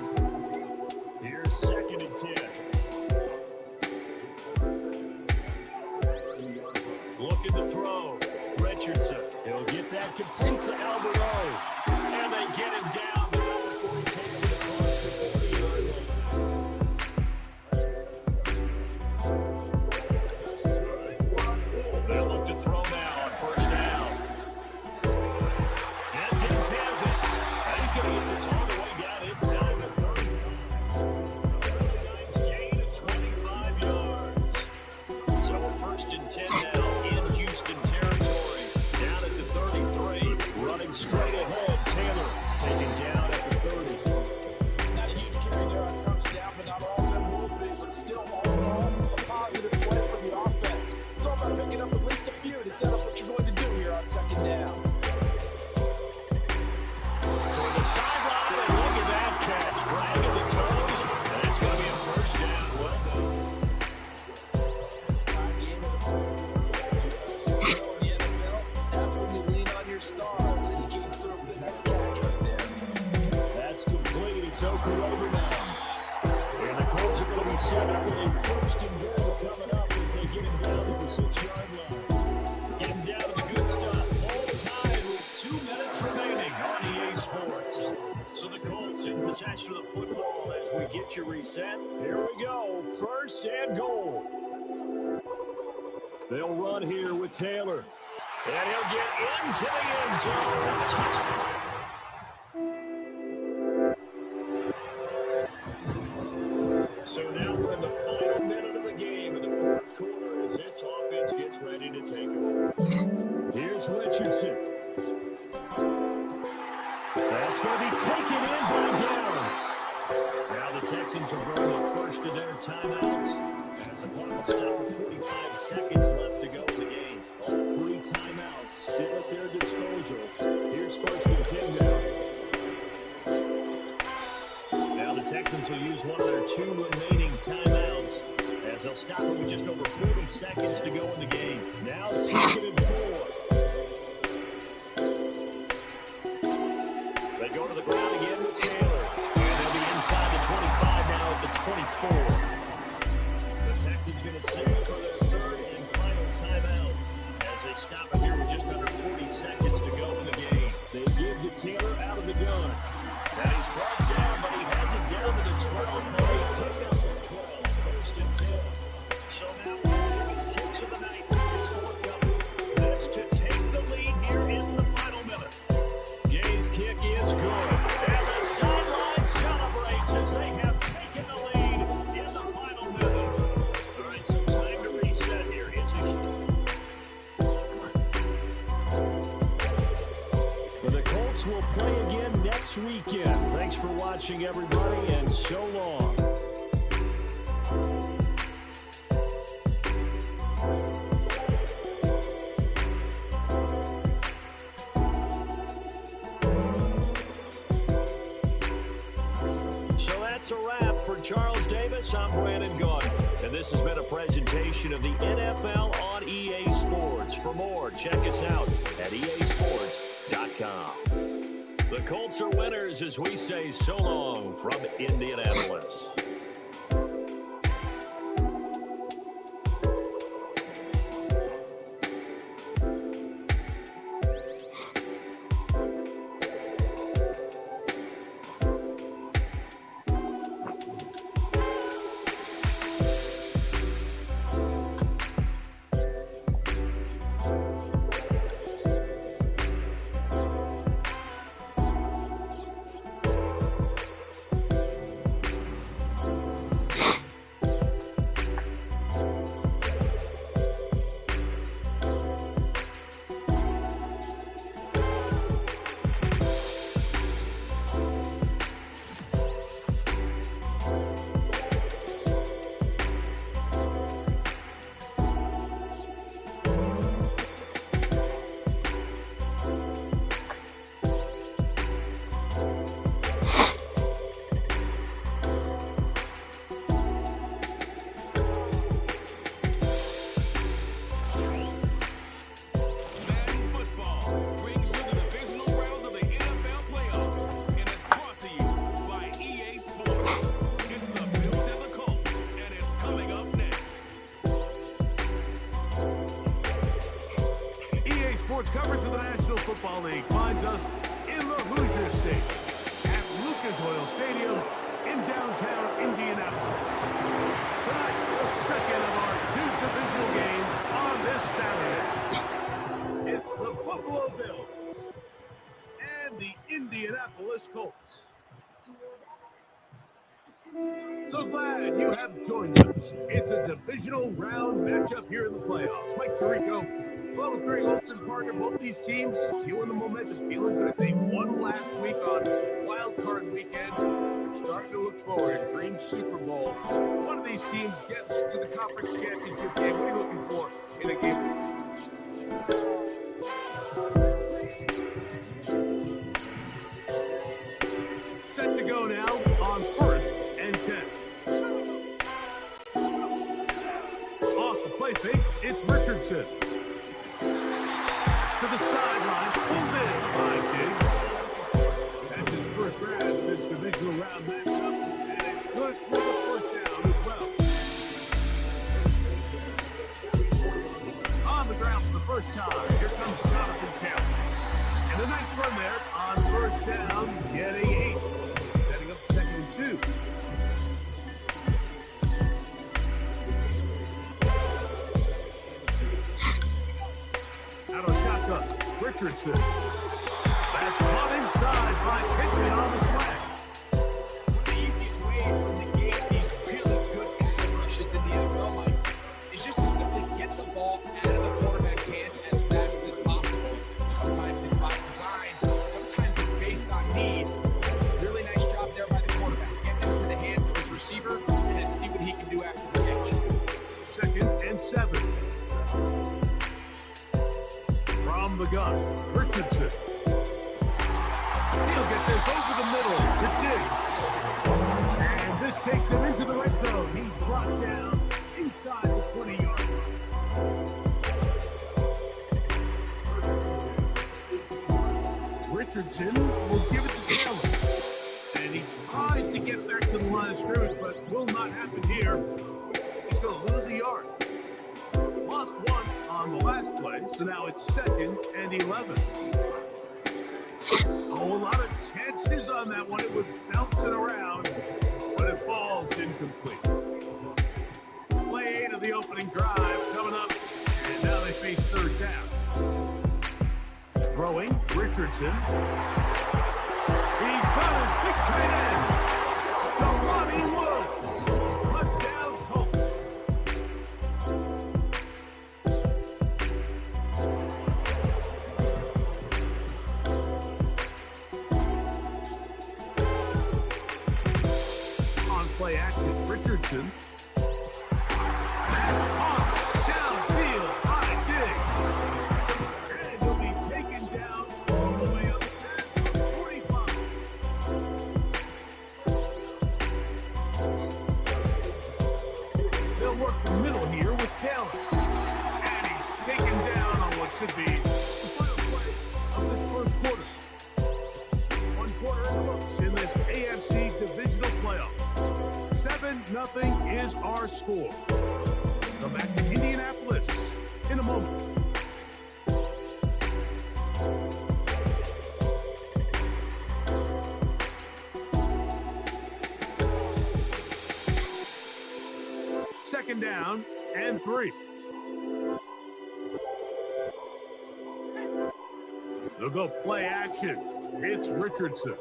Here's 2nd and 10. Looking to throw. Richardson. He'll get that complete to Alvaro. And they get him down, but not before he takes it across the 40-yard line. They'll look to throw now on 1st down. And Diggs has it. And he's going to get this all the way down inside the 30. Nice gain of 25 yards. So we're 1st and 10 now in Houston territory. Down at the 33. Running straight ahead. Taylor taken down at the 30. Not a huge carry there on 1st down, but not all of them will be. But still, overall, a positive play for the offense. It's all about picking up at least a few to set up what you're going to do here on 2nd down. Toward the sideline, and look at that catch. Dragging the toes. And it's going to be a 1st down. Well done. That's when you lean on your stars, and he came through with a nice catch right there. That's complete. It's Oklahoma now. And the Colts are going to be set up with a 1st and goal coming up as they get him down at the 6-yard line. Get him down to the good stuff. All tied with 2 minutes remaining on EA Sports. So the Colts in possession of the football as we get you reset. Here we go. 1st and goal. They'll run here with Taylor. And he'll get into the end zone. Touchdown. So now we're in the final minute of the game in the 4th quarter as this offense gets ready to take over. Here's Richardson. That's going to be taken in by Downs. Now the Texans are burning the 1st of their timeouts. As the clock will stop with 45 seconds left to go in the game. All 3 timeouts still at their disposal. Here's 1st and 10 now. Now the Texans will use one of their 2 remaining timeouts as they'll stop it with just over 40 seconds to go in the game. Now 2nd and 4. They go to the ground again with Taylor. And they'll be inside the 25 now at the 24. The Texans going to signal for their 3rd and final timeout as they stop it here with just under 40 seconds to go in the game. They give to Taylor out of the gun. And he's brought down, but he has it down to the 12. And they pick up the 12, 1st and 10. So now, his kicks of the night. It's 4th down. weekend. Thanks for watching, everybody, and so long. So that's a wrap for Charles Davis. I'm Brandon Gaudin, and this has been a presentation of the NFL on EA Sports. For more, check us out at easports.com. The Colts are winners as we say so long from Indianapolis. Madden football brings you the divisional round of the NFL playoffs and is brought to you by EA Sports. It's the Bills and the Colts, and it's coming up next. EA Sports coverage of the National Football League finds us in the Hoosier State at Lucas Oil Stadium in downtown Indianapolis. Tonight, the second of our two divisional games on this Saturday. It's the Buffalo Bills and the Indianapolis Colts. So glad you have joined us. It's a divisional round matchup here in the playoffs. Mike Tirico, along with Greg Olson, partner, both these teams feeling the momentum, feeling good. They won last week on Wild Card Weekend. Starting to look forward. Dream Super Bowl. One of these teams gets to the conference championship game. What are you looking for in a game? Set to go now on 1st and 10. Off the play fake, it's Richardson. To the sideline, pulled in by Diggs. That's his first grab in this divisional round matchup, and it's good for the first down as well. On the ground for the first time, here comes Jonathan Taylor. And a nice run there on first down, getting 8. Setting up 2nd and 2. Out of shotgun, Richardson. That's caught inside by Pittman on the swag. One of the easiest ways to negate these really good pass rushes in the NFL, Mike, is just to simply get the ball out of the quarterback's hand as fast as possible. Sometimes it's by design, sometimes it's based on need. Really nice job there by the quarterback. Get into the hands of his receiver and then see what he can do after the catch. 2nd and 7. From the gun, Richardson. He'll get this over the middle to Diggs. And this takes him into the red zone. He's brought down inside the 20-yard line. Richardson will give it to Taylor. And he tries to get back to the line of scrimmage, but will not happen here. He's going to lose a yard. Lost 1 on the last play, so now it's 2nd and 11. Oh, a lot of chances on that one. It was bouncing around, but it falls incomplete. Play 8 of the opening drive coming up, and now they face 3rd down. Throwing, Richardson. He's got his big tight end, Jelani Woods. Touchdown, Colts. Richardson. Downfield, high dig. And he'll be taken down all the way up past the 45. They'll work the middle here with Taylor. And he's taken down on what should be the final play of this first quarter. 1 quarter in the books in this AFC divisional playoff. 7-0 is our score. Come back to Indianapolis in a moment. Second down and 3. They'll go play action. It's Richardson.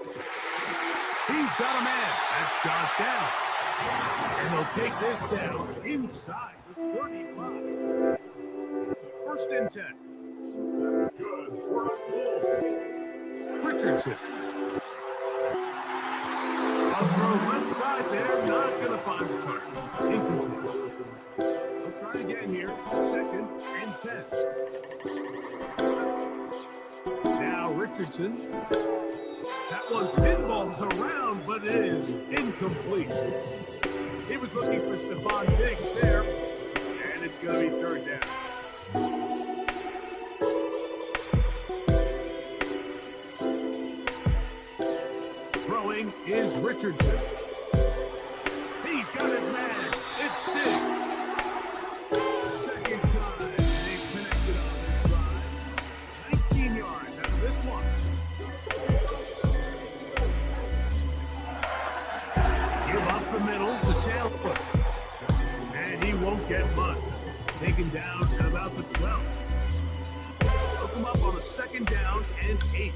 He's got a man. That's Josh Downs. And they'll take this down inside the 35. First and 10. That's good. We're on Colts. Richardson. I'll throw left side there. Not going to find the target. Incomplete. We'll try again here. Second and 10. Now Richardson. That one pinballs around, but it is incomplete. He was looking for Stephon Diggs there, and it's going to be third down. Throwing is Richardson. He's got his man. It's Diggs. Second time they've connected on this drive. 19 yards out of this one. The middle to Taylor, and he won't get much. Taken down at about the 12. Hook him up on a second down and 8.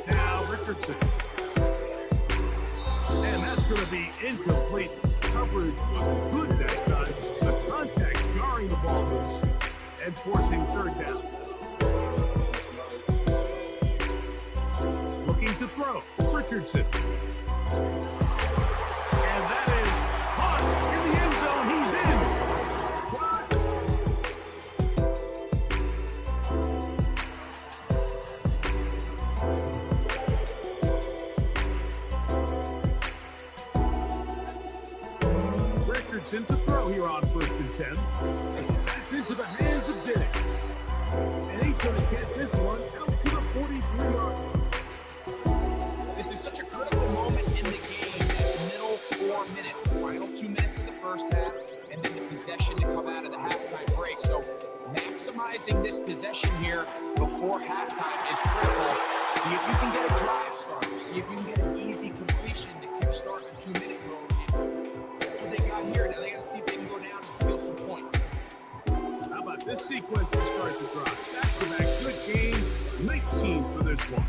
Now Richardson, and that's going to be incomplete. Coverage was good that time. The contact jarring the ball loose and forcing third down. Looking to throw, Richardson. And that is caught in the end zone. He's in. Richardson to throw here on first and 10. That's into the hands of Diggs. And he's going to get this one out to the 43-yard line. This is such a critical moment in the game. That middle 4 minutes, the final 2 minutes of the first half, and then the possession to come out of the halftime break. So maximizing this possession here before halftime is critical. See if you can get a drive starter. See if you can get an easy completion to kickstart a 2-minute road. That's what they got here. Now they got to see if they can go down and steal some points. How about this sequence to start the drive? Back-to-back good games, 19 for this one.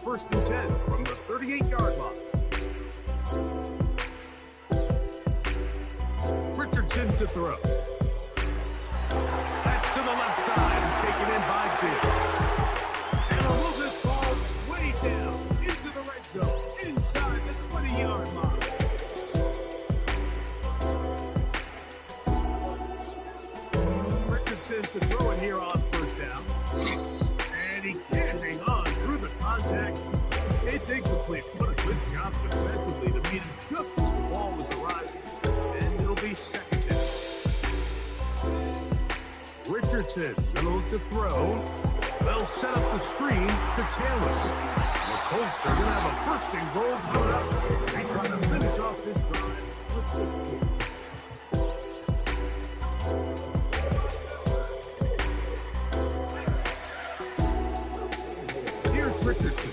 First and 10 from the 38-yard line. Richardson to throw. That's to the left side and taken in by Diggs. And will move this ball way down into the red zone, inside the 20-yard line. Richardson to throw it here on first down. And he can't hang on through the contact. It's incomplete. What a good job defensively to meet him just as the ball was arriving. And it'll be second down. Richardson, middle to throw. They'll set up the screen to Taylor. The Colts are going to have a first and goal put up. They try to finish off this drive with 6 points. Richardson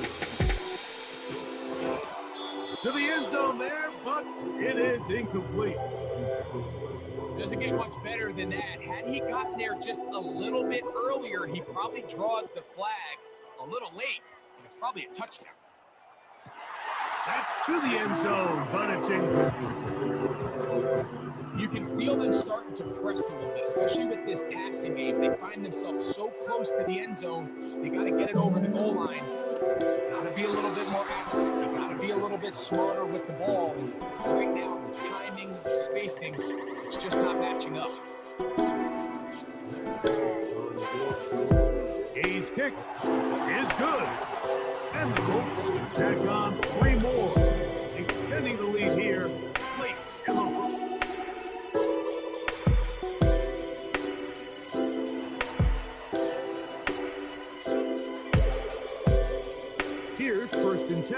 to the end zone there, but it is incomplete. Doesn't get much better than that. Had he gotten there just a little bit earlier, he probably draws the flag a little late, and it's probably a touchdown. That's to the end zone, but it's incomplete. You can feel them starting to press a little bit, especially with this passing game. They find themselves so close to the end zone. They got to get it over the goal line. Got to be a little bit more accurate. You got to be a little bit smarter with the ball. And right now, the timing, the spacing, it's just not matching up. Hayes' kick is good. And the Colts tack on 3 more, extending the lead here late in the fourth. Here's 1st and 10.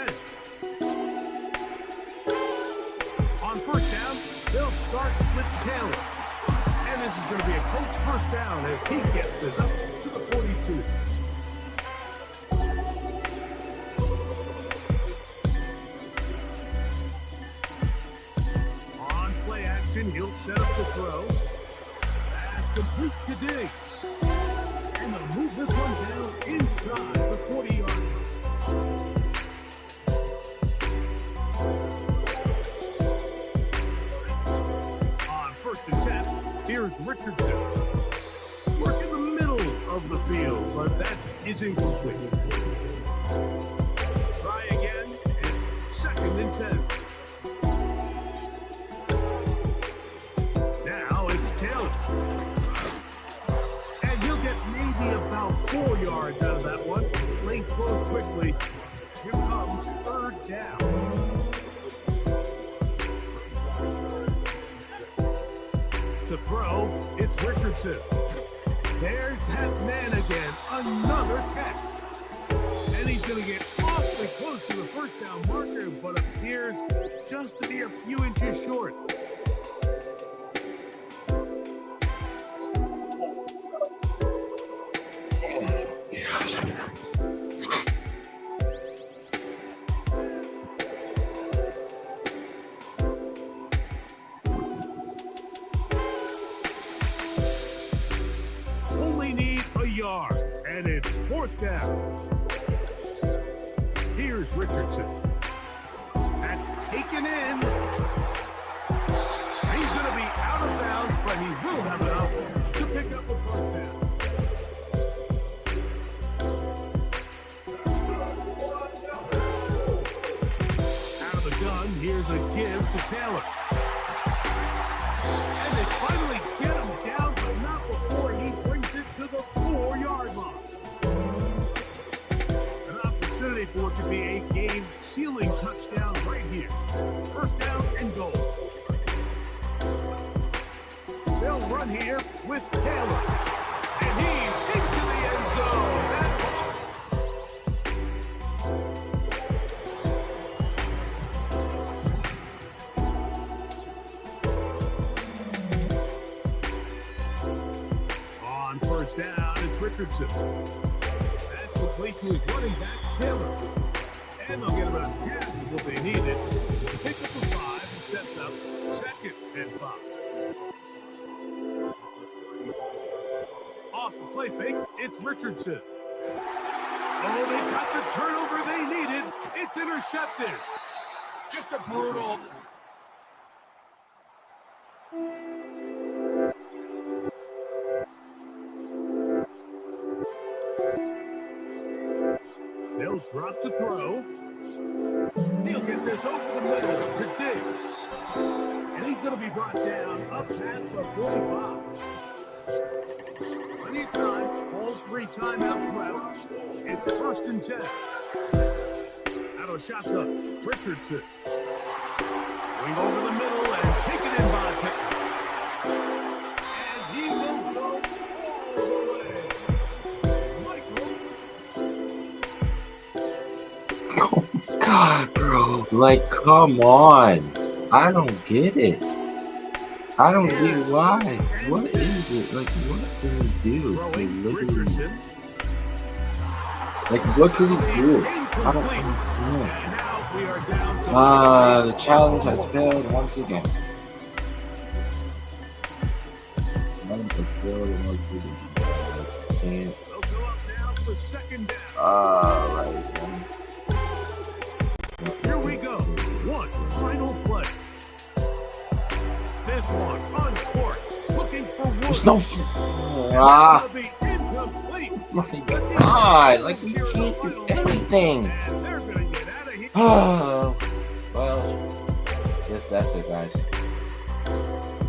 On 1st down, they'll start with Taylor. And this is going to be a Colts 1st down as he gets this up to the 42. On play action, he'll set up to throw. That's complete to Diggs. And they'll move this one down inside the 40-yard line. On 1st and 10, here's Richardson. Work in the middle of the field, but that is incomplete. Try again, and 2nd and 10. Now it's Taylor. And he'll get maybe about 4 yards out of that one. Lane close quickly. Here comes 3rd down. To throw, it's Richardson. There's that man again. Another catch. And he's going to get awfully close to the 1st down marker, but appears just to be a few inches short. Only need a yard, and it's 4th down. Here's Richardson. That's taken in. He's going to be out of bounds, but he will have enough to pick up a 1st down. Out of the gun, here's a give to Taylor. And they finally get him down, but not before he brings it to the 4-yard line. An opportunity for it to be a game-sealing touchdown right here. 1st down and goal. They'll run here with Taylor. And he's into the end zone. On 1st down, it's Richardson. That's complete to his running back, Taylor. And they'll get about half of what they needed. Pick up a 5 and sets up 2nd and 5. Off the play fake, it's Richardson. Oh, they got the turnover they needed. It's intercepted. Just a brutal. They'll drop to throw. He'll get this over the middle to Diggs. And he's going to be brought down up past the 45. Plenty of time. All 3 timeouts left. It's 1st and 10. Out of shotgun, Richardson. Going over the middle and taken in by Pickett. And he will go all the way. Michael. Oh God, bro. Like, come on. I don't get it. I don't get why. What is it? Like, what can we do to literally... Like, what can we do? I don't understand. The challenge has failed once again. Right. Here we go. this one on court, looking for Wood. It's no. It'll be incomplete. My God, like we can't do anything. And they're gonna get out of here. Oh, well, guess that's it, guys.